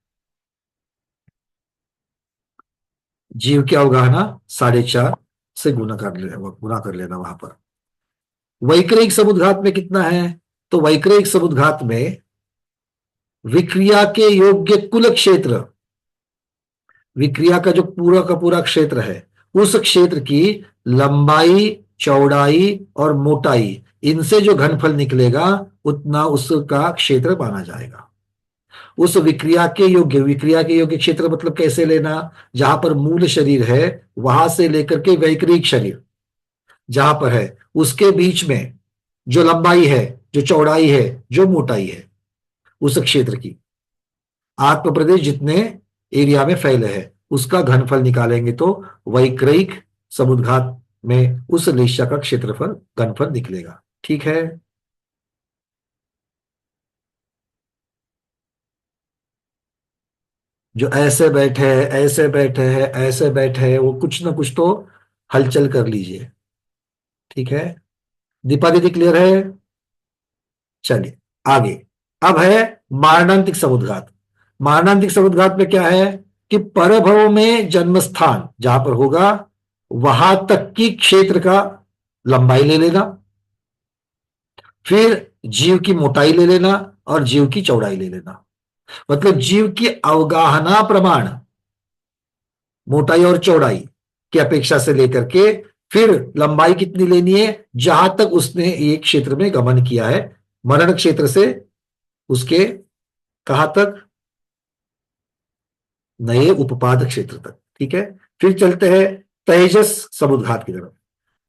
जीव की अवगाहना 4.5 से गुना कर लेना वहां पर। वैक्रिक समुद्घात में कितना है? तो वैक्रिक समुद्घात में विक्रिया के योग्य कुल क्षेत्र, विक्रिया का जो पूरा क्षेत्र है, उस क्षेत्र की लंबाई, चौड़ाई और मोटाई, इनसे जो घनफल निकलेगा उतना उसका क्षेत्र माना जाएगा। उस विक्रिया के योग्य क्षेत्र मतलब कैसे लेना? जहां पर मूल शरीर है वहां से लेकर के वैक्रिक शरीर जहां पर है, उसके बीच में जो लंबाई है, जो चौड़ाई है, जो मोटाई है, उस क्षेत्र की आत्म प्रदेश जितने एरिया में फैले है उसका घनफल निकालेंगे तो वैक्रिक समुद्घात में उस लेश्या का क्षेत्रफल, घनफल निकलेगा। ठीक है, जो ऐसे बैठे हैं, ऐसे बैठे हैं, ऐसे बैठे हैं, वो कुछ ना कुछ तो हलचल कर लीजिए। ठीक है, दीपा दीदी क्लियर है? चलिए आगे। अब है मारणांतिक समुद्घात। मारणांतिक समुद्घात में क्या है कि परभव में जन्म स्थान जहां पर होगा वहां तक की क्षेत्र का लंबाई ले लेना, फिर जीव की मोटाई ले लेना और जीव की चौड़ाई ले लेना। मतलब जीव की अवगाहना प्रमाण मोटाई और चौड़ाई की अपेक्षा से लेकर के फिर लंबाई कितनी लेनी है जहां तक उसने एक क्षेत्र में गमन किया है, मरण क्षेत्र से उसके कहां तक, नए उपपाद क्षेत्र तक। ठीक है, फिर चलते हैं तेजस समुद्घात की तरफ।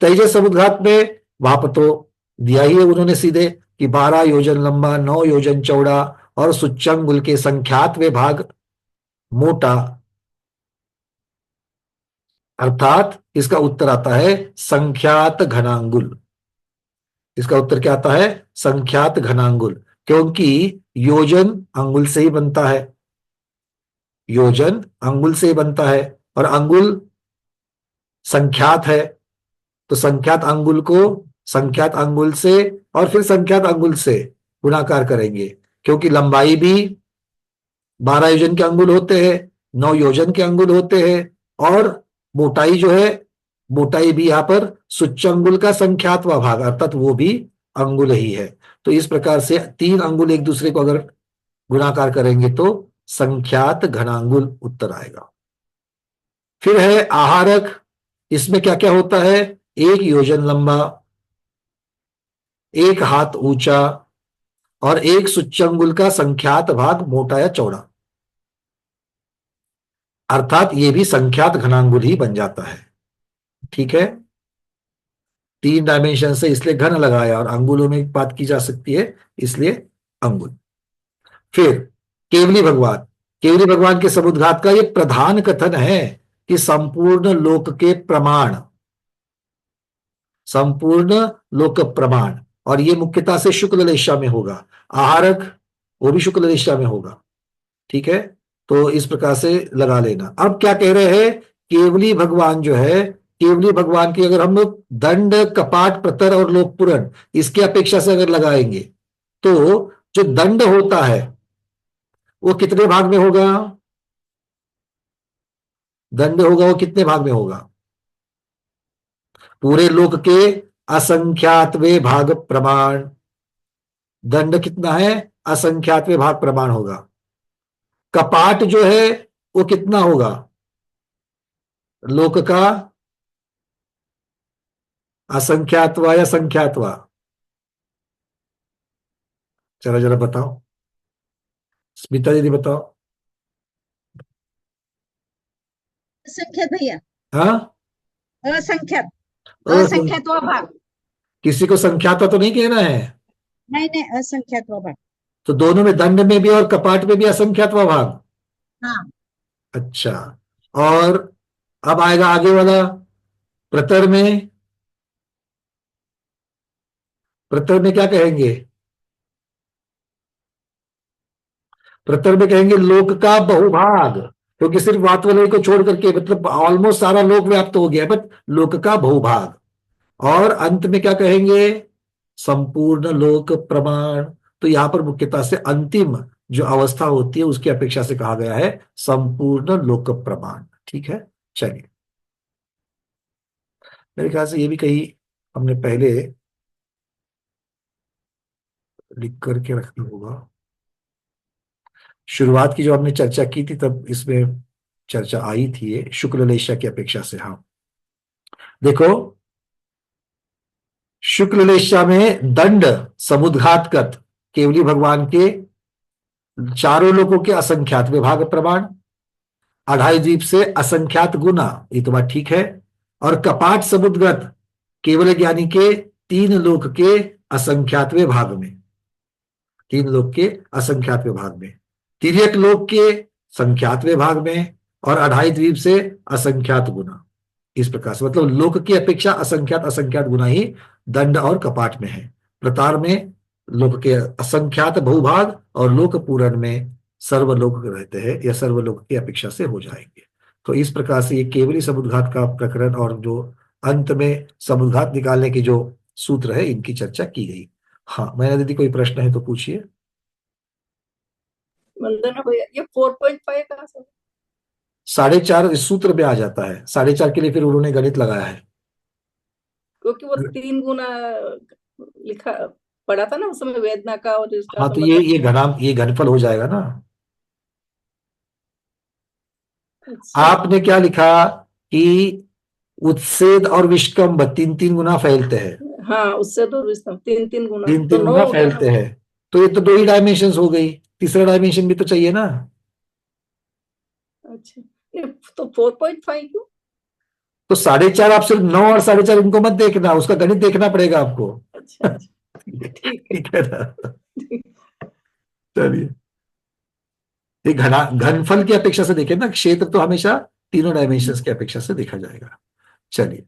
तेजस समुद्घात में वहां पर तो दिया ही है उन्होंने सीधे कि 12 योजन लंबा, 9 योजन चौड़ा और सुच्चंगुल के संख्यात वे भाग मोटा अर्थात इसका उत्तर आता है संख्यात घनांगुल। इसका उत्तर क्या आता है? संख्यात घनांगुल, क्योंकि योजन अंगुल से ही बनता है, योजन अंगुल से ही बनता है, और अंगुल संख्यात है। तो संख्यात अंगुल को संख्यात अंगुल से और फिर संख्यात अंगुल से गुणाकार करेंगे, क्योंकि लंबाई भी 12 योजन के अंगुल होते हैं, 9 योजन के अंगुल होते हैं, और मोटाई जो है, मोटाई भी यहां पर सूच्यंगुल का संख्यातवा भाग अर्थात वो भी अंगुल ही है। तो इस प्रकार से 3 अंगुल एक दूसरे को अगर गुणाकार करेंगे तो संख्यात घनांगुल उत्तर आएगा। फिर है आहारक। इसमें क्या क्या होता है? 1 योजन लंबा, 1 हाथ ऊंचा और 1 सूच्यंगुल का संख्यात भाग मोटा या चौड़ा, अर्थात ये भी संख्यात घनांगुल ही बन जाता है। ठीक है, 3 डायमेंशन से इसलिए घन लगाया, और अंगुलों में बात की जा सकती है इसलिए अंगुल। फिर केवली भगवान। केवली भगवान के समुद्घात का एक प्रधान कथन है कि संपूर्ण लोक के प्रमाण, संपूर्ण लोक प्रमाण, और ये मुख्यतः से शुक्ल लेशा में होगा। आहारक वो भी शुक्ल लेशा में होगा। ठीक है, तो इस प्रकार से लगा लेना। अब क्या कह रहे हैं? केवली भगवान जो है, केवली भगवान की अगर हम लोग दंड, कपाट, प्रतर और लोकपुरण इसकी अपेक्षा से अगर लगाएंगे तो जो दंड होता है वो कितने भाग में होगा? दंड होगा वो कितने भाग में होगा? पूरे लोक के असंख्यातवे भाग प्रमाण। दंड कितना है? असंख्यातवे भाग प्रमाण होगा। कपाट जो है वो कितना होगा? लोक का असंख्यातवा या संख्यातवा? जरा जरा बताओ, स्मिता दीदी बताओ। असंख्यात भैया, हाँ, असंख्यात, असं- असंख्यात व भाग। किसी को संख्याता तो नहीं कहना है। नहीं नहीं, असंख्यात व भाग। तो दोनों में, दंड में भी और कपाट में भी असंख्यातवा भाग। हाँ, अच्छा, और अब आएगा आगे वाला प्रतर में। प्रतर में क्या कहेंगे? प्रतर में कहेंगे लोक का बहुभाग, क्योंकि सिर्फ वातवलय को छोड़ करके मतलब ऑलमोस्ट सारा लोक व्याप्त हो गया, बट लोक का बहुभाग। और अंत में क्या कहेंगे? संपूर्ण लोक प्रमाण। तो यहां पर मुख्यतः से अंतिम जो अवस्था होती है उसकी अपेक्षा से कहा गया है संपूर्ण लोक प्रमाण। ठीक है, चलिए, मेरे ख्याल से ये भी कहीं हमने पहले लिख करके रखना होगा। शुरुआत की जो हमने चर्चा की थी तब इसमें चर्चा आई थी ये शुक्ल लेशा की अपेक्षा से। हाँ, देखो, शुक्ल लेशा में दंड समुद्घातगत केवली भगवान के चारों लोगों के असंख्यात विभाग प्रमाण, अढ़ाई द्वीप से असंख्यात गुना, ये तो बात ठीक है। और कपाट समुद्रगत केवल ज्ञानी के 3 लोक के असंख्यातवें भाग में, 3 लोक के असंख्यातवें भाग में, तिर्यक लोक के संख्यातवें भाग में, और अढ़ाई द्वीप से असंख्यात गुना। इस प्रकार से मतलब लोक की अपेक्षा असंख्यात असंख्यात गुना ही दंड और कपाट में है। प्रतार में लोक के असंख्यात बहुभाग, और लोक पूरण में सर्वलोक रहते हैं या सर्वलोक की अपेक्षा से हो जाएंगे। तो इस प्रकार से ये केवली समुद्घात का प्रकरण और जो अंत में समुद्घात निकालने की जो सूत्र है इनकी चर्चा की गई। हाँ, मैंने दीदी कोई प्रश्न है तो पूछिए। वंदना भैया, ये 4.5 कहाँ से? 4.5 इस सूत्र में आ जाता है। 4.5 के लिए फिर उन्होंने गणित लगाया है। क्योंकि वो 3 गुना लिखा पढ़ा था ना उस समय वेदना का, और इसका हाँ, तो तो मतलब ये घनफल हो जाएगा ना। अच्छा। आपने क्या लिखा कि उत्सेद और विष्कंभ 3-3 गुना फैलते हैं, हाँ, उससे तो 3-3 गुना, तीन तो तीन 9 गुना हो गया ना। फैलते हैं। तो ये तो 2 ही डायमेंशन हो गई, तीसरा डायमेंशन भी तो चाहिए ना। अच्छा, ये तो 4.5 क्यों? तो 4.5 आप सिर्फ 9 और 4.5 इनको मत देखना, उसका गणित देखना पड़ेगा आपको। अच्छा अच्छा, ठीक है। ठीक है ना। ठीक। चलिए, ये घनफल की अपेक्षा से देखें ना, क्षेत्र तो हमेशा तीनों डायमेंशंस की अपेक्षा से देखा जाएगा। चलिए,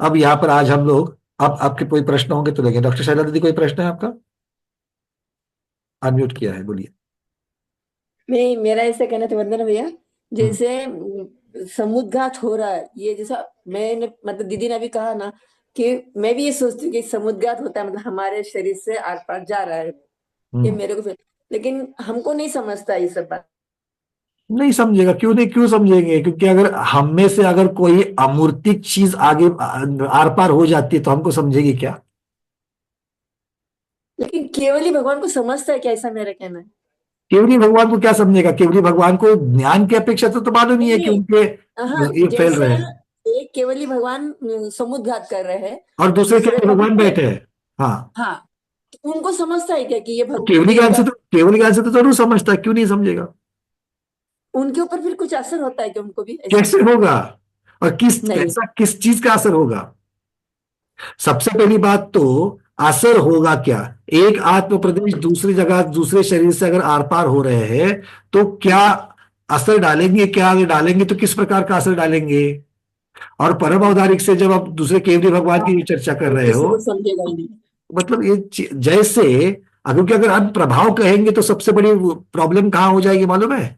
अब यहाँ पर आज हम लोग, अब आपके कोई प्रश्न होंगे तो लेंगे। डॉक्टर शैला दीदी, कोई प्रश्न है आपका? अनम्यूट किया है, बोलिए। मैं मेरा ऐसा कहना था वंदना भैया, हम्म। जैसे समुद्घात हो रहा है, ये जैसा मैंने मतलब दीदी ने अभी कहा ना, कि मैं भी ये सोचती हूँ कि समुद्घात होता है, मतलब हमारे शरीर से आर पार जा रहा है, ये हम्म। मेरे को लेकिन हमको नहीं समझता ये सब बात। नहीं समझेगा, क्यों नहीं, क्यों समझेंगे? क्योंकि अगर हम में से अगर कोई अमूर्तिक चीज आगे आर पार हो जाती है तो हमको समझेगी क्या? लेकिन केवल ही भगवान को समझता है क्या, ऐसा मेरा कहना है। केवली भगवान को क्या समझेगा? केवली भगवान को ज्ञान की अपेक्षा से तो मालूम ही नहीं है कि नहीं, उनके हाँ, ये फैल जैसे रहे हैं, एक केवल ही भगवान समुद्घात कर रहे हैं, और दूसरे दूसरे केवली भगवान पवित्र, बैठे हैं। हाँ, हाँ, तो उनको समझता है क्या कि ये तो केवली ये ज्ञान से इनका, तो, केवली ज्ञान से तो जरूर समझता है, क्यों नहीं समझेगा? उनके ऊपर फिर कुछ असर होता है कि उनको भी ऐसा? कैसे होगा? और किस, नहीं। कैसा, किस चीज का असर होगा? सबसे पहली बात तो, असर होगा क्या? एक आत्म प्रदेश दूसरी जगह, दूसरे शरीर से अगर आर पार हो रहे हैं तो क्या असर डालेंगे, क्या आगे डालेंगे, तो किस प्रकार का असर डालेंगे? और परम औदारिक से जब आप दूसरे केवली भगवान की चर्चा कर वो रहे किसी हो, को समझेगा ही नहीं। मतलब ये जैसे, क्योंकि अगर हम प्रभाव कहेंगे तो सबसे बड़ी प्रॉब्लम कहाँ हो जाएगी मालूम है?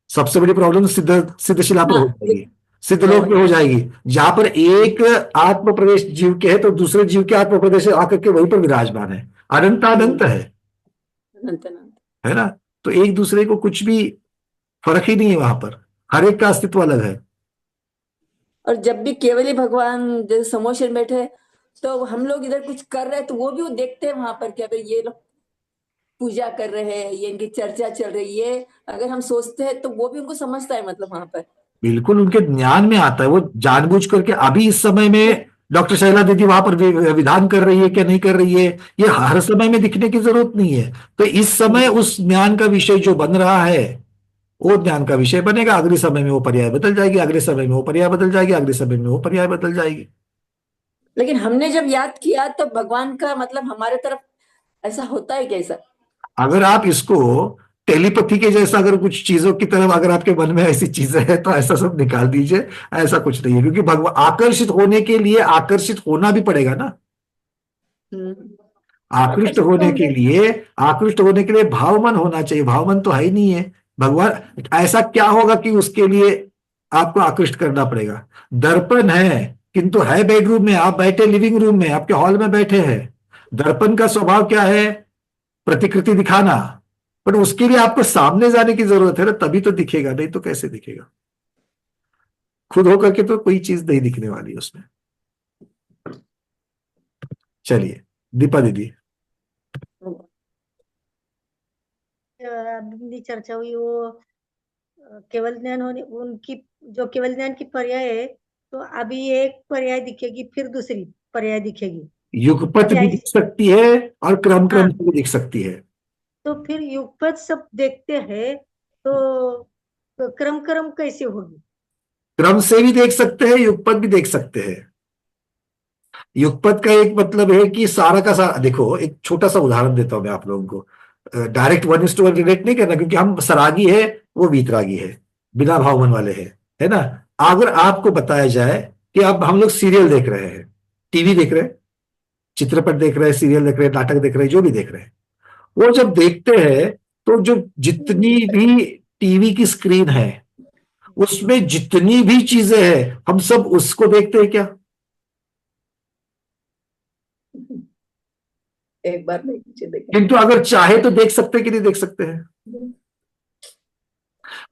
सबसे बड़ी प्रॉब्लम सिद्ध शिला पर हाँ, हो जाएगी, सिद्ध हाँ, लोक में हो जाएगी, जहां पर एक आत्म प्रदेश जीव के है तो दूसरे जीव के आत्म प्रदेश आकर के वहीं पर विराजमान है, अनंत अनंत अनंत अनंत। है ना? तो एक दूसरे को कुछ भी फर्क ही नहीं है वहां पर, हर एक का अस्तित्व अलग है। और जब भी केवल ही भगवान जैसे समोसे में बैठे, तो हम लोग इधर कुछ कर रहे हैं तो वो भी वो देखते हैं वहां पर, कि अगर ये लोग पूजा कर रहे हैं, ये इनकी चर्चा चल रही है, अगर हम सोचते हैं तो वो भी उनको समझता है, मतलब वहां पर। बिल्कुल उनके ज्ञान में आता है, वो जानबूझ करके अभी इस समय में डॉक्टर शैला दीदी वहां पर विधान कर रही है क्या नहीं कर रही है, ये हर समय में दिखने की जरूरत नहीं है। तो इस समय उस ज्ञान का विषय जो बन रहा है वो ज्ञान का विषय बनेगा, अगले समय में वो पर्याय बदल जाएगी, अगले समय में वो पर्याय बदल जाएगी, अगले समय में वो पर्याय बदल जाएगी। लेकिन हमने जब याद किया तो भगवान का मतलब हमारे तरफ ऐसा होता है कैसा? अगर आप इसको टेलीपैथी के जैसा, अगर कुछ चीजों की तरफ अगर आपके मन में ऐसी चीजें हैं तो ऐसा सब निकाल दीजिए। ऐसा कुछ नहीं है, क्योंकि भगवान आकर्षित होने के लिए आकर्षित होना भी पड़ेगा ना। आकृष्ट आकर्षित तो होने के होंगे। लिए, आकृष्ट होने के लिए भावमन होना चाहिए, भावमन तो है ही नहीं है। भगवान ऐसा क्या होगा कि उसके लिए आपको आकृष्ट करना पड़ेगा? दर्पण है, किंतु है बेडरूम में, आप बैठे लिविंग रूम में, आपके हॉल में बैठे हैं। दर्पण का स्वभाव क्या है? प्रतिकृति दिखाना। पर उसके लिए आपको सामने जाने की जरूरत है ना, तभी तो दिखेगा, नहीं तो कैसे दिखेगा? खुद होकर के तो कोई चीज नहीं दिखने वाली उसमें। चलिए, दीपा दीदी। अभी चर्चा हुई वो केवल ज्ञान होने उनकी, जो केवल ज्ञान की पर्याय है, तो अभी एक पर्याय दिखेगी फिर दूसरी पर्याय दिखेगी। युगपत अभी भी दिख ऐसे, सकती है और क्रम क्रम हाँ, से भी दिख सकती है। तो फिर युगपत सब देखते हैं, तो क्रम क्रम कैसे होगी? क्रम से भी देख सकते हैं, युगपत भी देख सकते हैं। युगपत का एक मतलब है कि सारा का सारा, देखो एक छोटा सा उदाहरण देता हूं मैं आप लोगों को। डायरेक्ट 1:1 रिलेट नहीं करना, क्योंकि हम सरागी है, वो वीतरागी है, बिना भावमन वाले हैं, है ना? अगर आपको बताया जाए कि अब हम लोग सीरियल देख रहे हैं, टीवी देख रहे हैं, चित्रपट देख रहे हैं, सीरियल देख रहे हैं, नाटक देख रहे हैं, जो भी देख रहे हैं, वो जब देखते हैं तो जो जितनी भी टीवी की स्क्रीन है उसमें जितनी भी चीजें हैं, हम सब उसको देखते हैं क्या? एक बार नहीं पीछे देखें। किंतु अगर चाहे तो देख सकते हैं कि नहीं देख सकते हैं?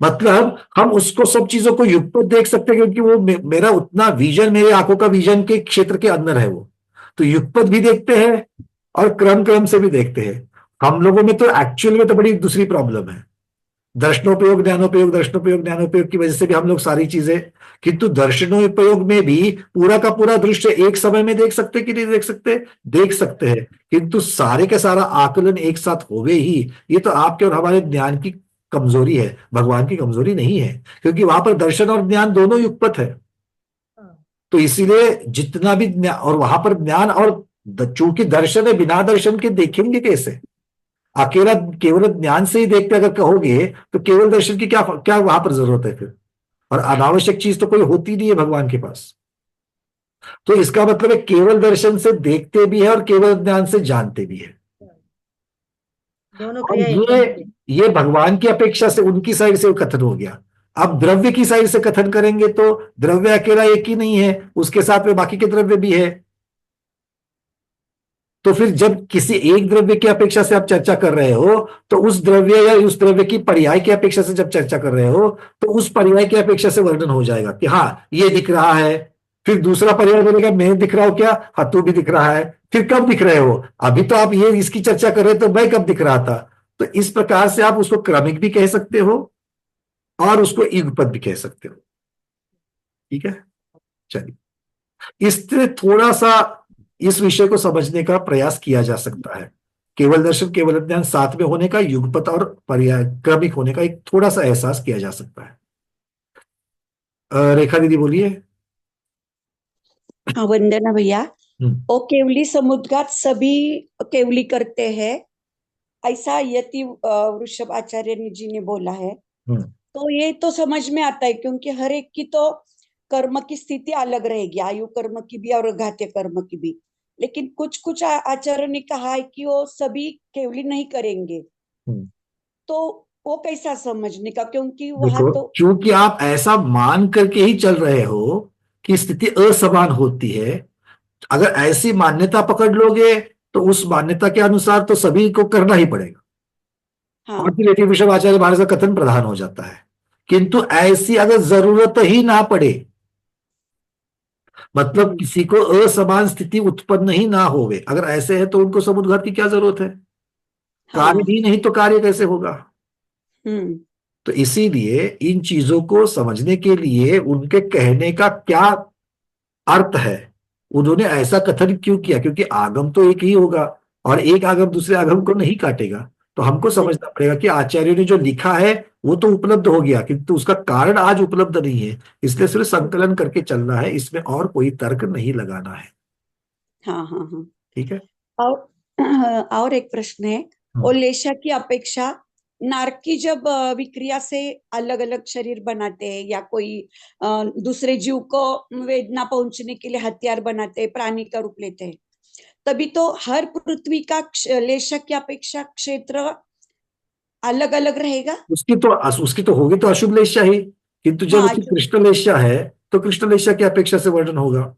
मतलब हम उसको, सब चीजों को युगपत देख सकते हैं, क्योंकि वो मेरा उतना विजन, मेरे आंखों का विजन के क्षेत्र के अंदर है वो। तो युगपत भी देखते हैं और क्रम क्रम से भी देखते हैं। हम लोगों में तो एक्चुअल में तो बड़ी दूसरी प्रॉब्लम है, दर्शनोपयोग ज्ञानोपयोग, दर्शनोपयोग ज्ञानोपयोग की वजह से भी हम लोग सारी चीजें, किंतु दर्शनोपयोग में भी पूरा का पूरा दृश्य एक समय में देख सकते कि नहीं देख सकते? देख सकते हैं, किंतु सारे का सारा आकलन एक साथ होवे ही, ये तो आपके और हमारे ज्ञान की कमजोरी है, भगवान की कमजोरी नहीं है, क्योंकि वहां पर दर्शन और ज्ञान दोनों युगपत है। तो इसीलिए जितना भी और वहां पर ज्ञान और चूंकि दर्शन है, बिना दर्शन के देखेंगे कैसे? अकेला केवल ज्ञान से ही देखते अगर कहोगे तो केवल दर्शन की क्या क्या वहां पर जरूरत है फिर? और अनावश्यक चीज तो कोई होती नहीं है भगवान के पास। तो इसका मतलब है केवल दर्शन से देखते भी है और केवल ज्ञान से जानते भी है। दोनों और क्रिया एक करते हैं। ये भगवान की अपेक्षा से उनकी साइड से कथन हो गया। अब द्रव्य की साइड से कथन करेंगे तो द्रव्य अकेला एक ही नहीं है, उसके साथ में बाकी के द्रव्य भी है। तो फिर जब किसी एक द्रव्य की अपेक्षा से आप चर्चा कर रहे हो, तो उस द्रव्य या उस द्रव्य की पर्याय की अपेक्षा से जब चर्चा कर रहे हो, तो उस पर्याय की अपेक्षा से वर्णन हो जाएगा कि हाँ ये दिख रहा है। फिर दूसरा पर्याय बोलेगा मैं दिख रहा हूं क्या? हाँ तू भी दिख रहा है। फिर कब दिख रहे हो? अभी तो आप ये इसकी चर्चा कर रहे थे, तो मैं कब दिख रहा था? तो इस प्रकार से आप उसको क्रमिक भी कह सकते हो और उसको युगपत भी कह सकते हो। ठीक है, चलिए इससे थोड़ा सा इस विषय को समझने का प्रयास किया जा सकता है। केवल दर्शन केवल ज्ञान साथ में होने का, युगपत और पर्याय क्रमिक होने का एक थोड़ा सा एहसास किया जा सकता है। रेखा दीदी बोलिए। हाँ वंदना भैया। हम्म, ओ केवली समुद्घात सभी केवली करते हैं, ऐसा यति वृषभ आचार्य जी ने बोला है। हम्म। तो ये तो समझ में आता है, क्योंकि हर एक की तो कर्म की स्थिति अलग रहेगी, आयु कर्म की भी और घात्य कर्म की भी। लेकिन कुछ कुछ आचार्य ने कहा है कि वो सभी केवली नहीं करेंगे। हम्म। तो वो कैसा समझने का, क्योंकि वहां देखो, तो क्योंकि आप ऐसा मान करके ही चल रहे हो कि स्थिति असमान होती है। अगर ऐसी मान्यता पकड़ लोगे तो उस मान्यता के अनुसार तो सभी को करना ही पड़ेगा और हाँ। फिर यति विषम आचार्य महाराज का कथन प्रधान हो जाता है। किंतु ऐसी अगर जरूरत ही ना पड़े, मतलब हम्म। किसी को असमान स्थिति उत्पन्न ही ना होवे, अगर ऐसे है तो उनको समुद्घात की क्या जरूरत है? कार्य हाँ। भी नहीं तो कार्य कैसे होगा? हम्म। तो इसीलिए इन चीजों को समझने के लिए उनके कहने का क्या अर्थ है, उन्होंने ऐसा कथन क्यों किया, क्योंकि आगम तो एक ही होगा और एक आगम दूसरे आगम को नहीं काटेगा। तो हमको नहीं। समझना पड़ेगा कि आचार्य ने जो लिखा है वो तो उपलब्ध हो गया, किंतु उसका कारण आज उपलब्ध नहीं है। इसलिए सिर्फ संकलन करके चलना है, इसमें और कोई तर्क नहीं लगाना है। हाँ हाँ हाँ। ठीक है। और एक प्रश्न है। हम्म। ओलेशा की अपेक्षा नारकी जब विक्रिया से अलग अलग शरीर बनाते हैं, या कोई दूसरे जीव को वेदना पहुंचने के लिए हथियार बनाते हैं, प्राणी का रूप लेते हैं, तभी तो हर पृथ्वी का लेशा की अपेक्षा क्षेत्र अलग अलग रहेगा। उसकी तो होगी तो अशुभ लेशा ही, किंतु जब हाँ उसकी जो। कृष्ण लेशा है तो कृष्ण लेशा की अपेक्षा से वर्णन होगा।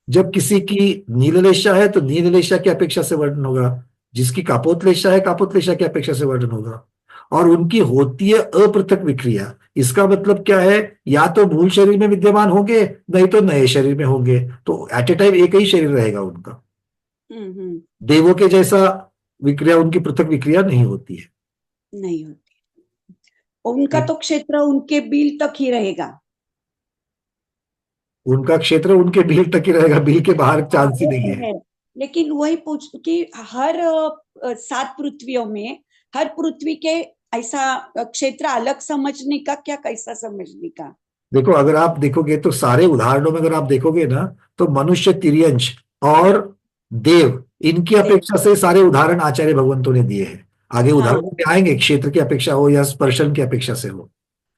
जब किसी की नीललेशा है तो नीललेशा की अपेक्षा से वर्णन होगा। जिसकी कापोतलेशा है कापोतलेशा की अपेक्षा से वर्णन होगा। और उनकी होती है अपृथक विक्रिया। इसका मतलब क्या है? या तो मूल शरीर में विद्यमान होंगे, नहीं तो नए शरीर में होंगे। तो एट ए टाइम एक ही शरीर रहेगा उनका। हम्म। देवों के जैसा विक्रिया, उनकी पृथक विक्रिया नहीं होती है। नहीं होती। उनका तो क्षेत्र उनके बिल तक ही रहेगा। उनका क्षेत्र उनके बिल तक ही रहेगा, बिल के बाहर हाँ चांस ही वो नहीं तो है। है। लेकिन वही पूछ कि हर 7 पृथ्वियों में हर पृथ्वी के ऐसा क्षेत्र अलग समझने का, क्या कैसा समझने का। देखो, अगर आप देखोगे तो सारे उदाहरणों में अगर आप देखोगे ना, तो मनुष्य, तिर्यंश और देव, इनकी देव। अपेक्षा से सारे उदाहरण आचार्य भगवंतों ने दिए हैं। आगे हाँ। उदाहरण में आएंगे, क्षेत्र की अपेक्षा हो या स्पर्शन की अपेक्षा से हो।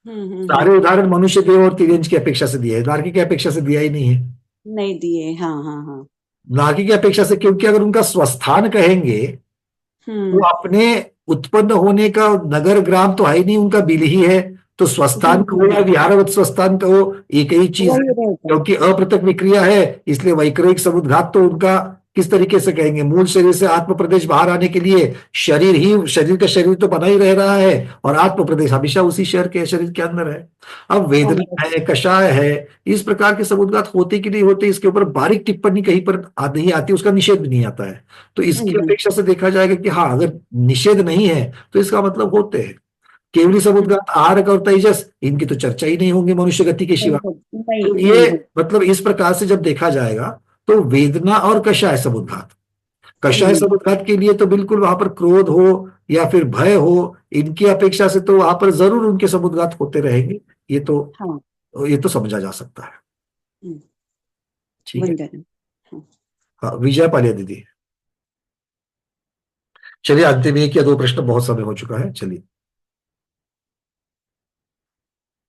हम्म। सारे उदाहरण मनुष्य, देव और तिर्यंश की अपेक्षा से दिए हैं, नारकी की अपेक्षा से दिया ही नहीं है। नहीं दिए। हाँ हाँ हाँ। नारकी की अपेक्षा से, क्योंकि अगर उनका स्वस्थान कहेंगे तो हम्म। अपने उत्पन्न होने का नगर ग्राम तो है ही नहीं, उनका बिल ही है। तो स्वस्थान कहो या हम्म। विहारवत स्वस्थान कहो, एक ही चीज वही है। रहेगा। क्योंकि अपृथक विक्रिया है, इसलिए वैक्रयिक समुद्घात तो उनका किस तरीके से कहेंगे? मूल शरीर से आत्म प्रदेश बाहर आने के लिए शरीर का शरीर तो बना ही रह रहा है और आत्म प्रदेश हमेशा उसी शरीर के अंदर है। अब वेदना है, कषाय है, इस प्रकार के समुद्घात होते कि नहीं होते, इसके ऊपर बारीक टिप्पणी कहीं पर नहीं आती, उसका निषेध भी नहीं आता है। तो इसकी हम्म। अपेक्षा से देखा जाएगा कि हाँ, अगर निषेध नहीं है तो इसका मतलब होते हैं। केवली समुद्घात, आहारक और तेजस, इनकी तो चर्चा ही नहीं होंगी मनुष्य गति के सिवा। नहीं तो नहीं ये हो। मतलब इस प्रकार से जब देखा जाएगा तो वेदना और कषाय समुद्घात, कषाय हम्म। समुद्घात के लिए तो बिल्कुल वहां पर क्रोध हो या फिर भय हो, इनकी अपेक्षा से तो वहां पर जरूर उनके समुद्घात होते रहेंगे। ये तो हाँ। ये तो समझा जा सकता है। हम्म। ठीक है। वंदना। हाँ। हाँ, विजय पालिया दीदी। चलिए, अंतिम एक या दो प्रश्न, बहुत समय हो चुका है, चलिए।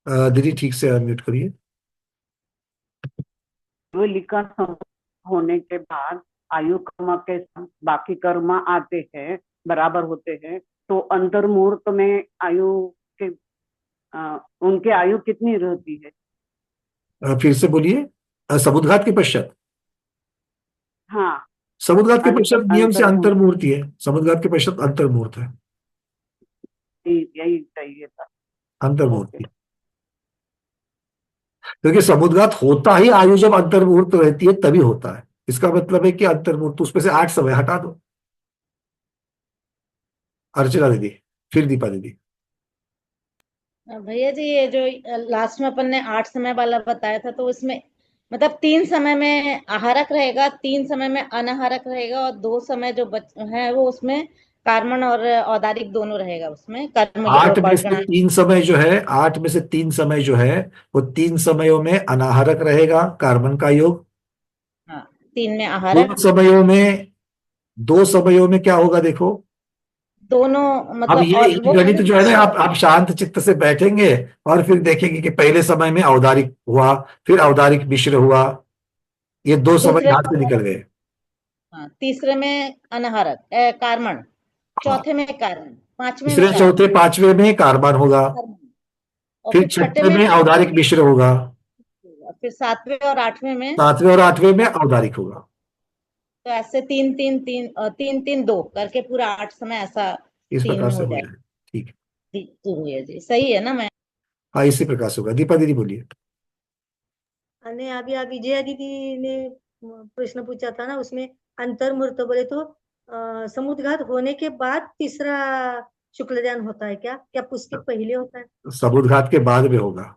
दीदी ठीक से अनम्यूट करिए। केवलिका होने के बाद आयु कर्म के साथ बाकी कर्म आते हैं, बराबर होते हैं, तो अंतर्मुहूर्त में आयु के उनके आयु कितनी रहती है? फिर से बोलिए। समुद्घात के पश्चात। हाँ, समुद्घात के पश्चात नियम से अंतर्मुहूर्त अंतर्मुहूर्त ही है। समुद्घात के पश्चात अंतर्मुहूर्त है। यही चाहिए था। अंतर्मुहूर्त ओके। ही। क्योंकि समुद्घात होता ही आयु जब अंतर्मुहूर्त रहती है तभी होता है। इसका मतलब है कि अंतर्मुहूर्त, उसमें से 8 समय हटा दो। अर्चना दीदी, फिर दीपा दीदी। भैया जी, ये जो लास्ट में अपन ने 8 समय वाला बताया था, तो उसमें मतलब 3 समय में आहारक रहेगा, 3 समय में अनाहारक रहेगा, और 2 समय जो है वो उसमें कार्मण और औदारिक दोनों रहेगा। उसमें कर्म 8 में से गणना। 3 समय जो है, 8 में से 3 समय जो है, वो 3 समयों में अनाहारक रहेगा, कार्बन का योग। हाँ, 3 में 2 आहारक। समयों में, 2 समयों में क्या होगा देखो। दोनों अब मतलब, ये और वो गणित जो है ना, आप शांत चित्त से बैठेंगे और फिर देखेंगे कि पहले समय में औदारिक हुआ, फिर औदारिक मिश्र हुआ, ये 2 समय दूसरे यहां से निकल गए। हाँ, तीसरे में अनाहारक कार्बन, हाँ, चौथे में कार्बन, पांचवें में तीसरे कार्बन, चौथे पांचवे में कार्बन होगा, और फिर फिर छठे छठे में में औदारिक मिश्र होगा, फिर 7वें और 8वें में। 7वें और 8वें में औदारिक होगा। तो ऐसे 3 3 3 3 3 2 करके पूरा 8 समय ऐसा इस 3 प्रकार में से हो हो जाएगा। जाए। ठीक है। जी जी भैया जी, सही है ना? मैं हाँ, इसी प्रकार से होगा। दीपा दीदी बोलिए। अने अभी अभी विजया दीदी ने प्रश्न पूछा था ना, उसमें अंतर्मुहूर्त बोले तो समुद्घात होने के बाद तीसरा शुक्ल ध्यान होता है क्या? क्या उसके पहले होता है? समुद्घात के बाद में होगा।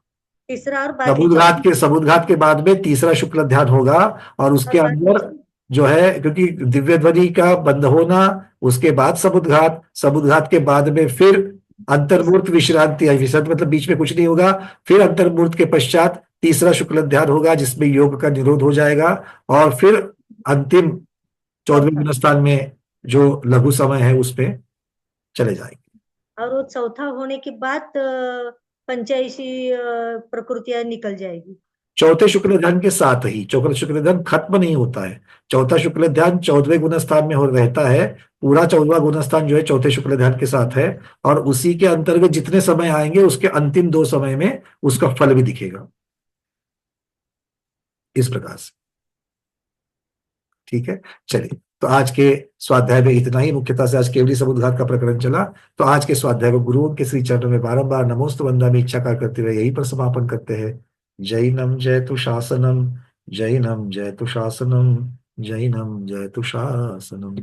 तीसरा और बाकी चौथा समुद्घात के बाद में तीसरा शुक्ल ध्यान होगा, और और उसके बाकी अंदर जो है, क्योंकि दिव्य ध्वनि का बंद होना, उसके बाद समुद्घात, समुद्घात के बाद में फिर अंतर्मूर्त विश्रांति, विश्रांति मतलब बीच में कुछ नहीं होगा। फिर अंतर्मूर्त के पश्चात तीसरा शुक्ल ध्यान होगा, जिसमें योग का निरोध हो जाएगा, और फिर अंतिम 14वें चौथा। गुणस्थान में जो लघु समय है उस पे चले जाएंगे। और वो चौथा होने के बाद पंचायशी प्रकृतियां निकल जाएगी। चौथे शुक्ल ध्यान के साथ ही, चौथा शुक्ल ध्यान खत्म नहीं होता है। चौथा शुक्ल ध्यान 14वें गुणस्थान में हो रहता है। पूरा 14वां गुणस्थान जो है चौथे शुक्ल ध्यान के साथ है, और उसी के अंतर्गत जितने समय आएंगे उसके अंतिम 2 समय में उसका फल भी दिखेगा, इस प्रकार से। ठीक है, चलिए। तो आज के स्वाध्याय में इतना ही। मुख्यतः से आज केवली समुद्घात का प्रकरण चला। तो आज के स्वाध्याय को गुरुओं के श्री चरणों में बारंबार नमोस्तु वंदा में इच्छा करते हुए यहीं पर समापन करते हैं। जैनम जयतु शासनम, जैनम जयतु शासनम, जैनम जयतु शासनम।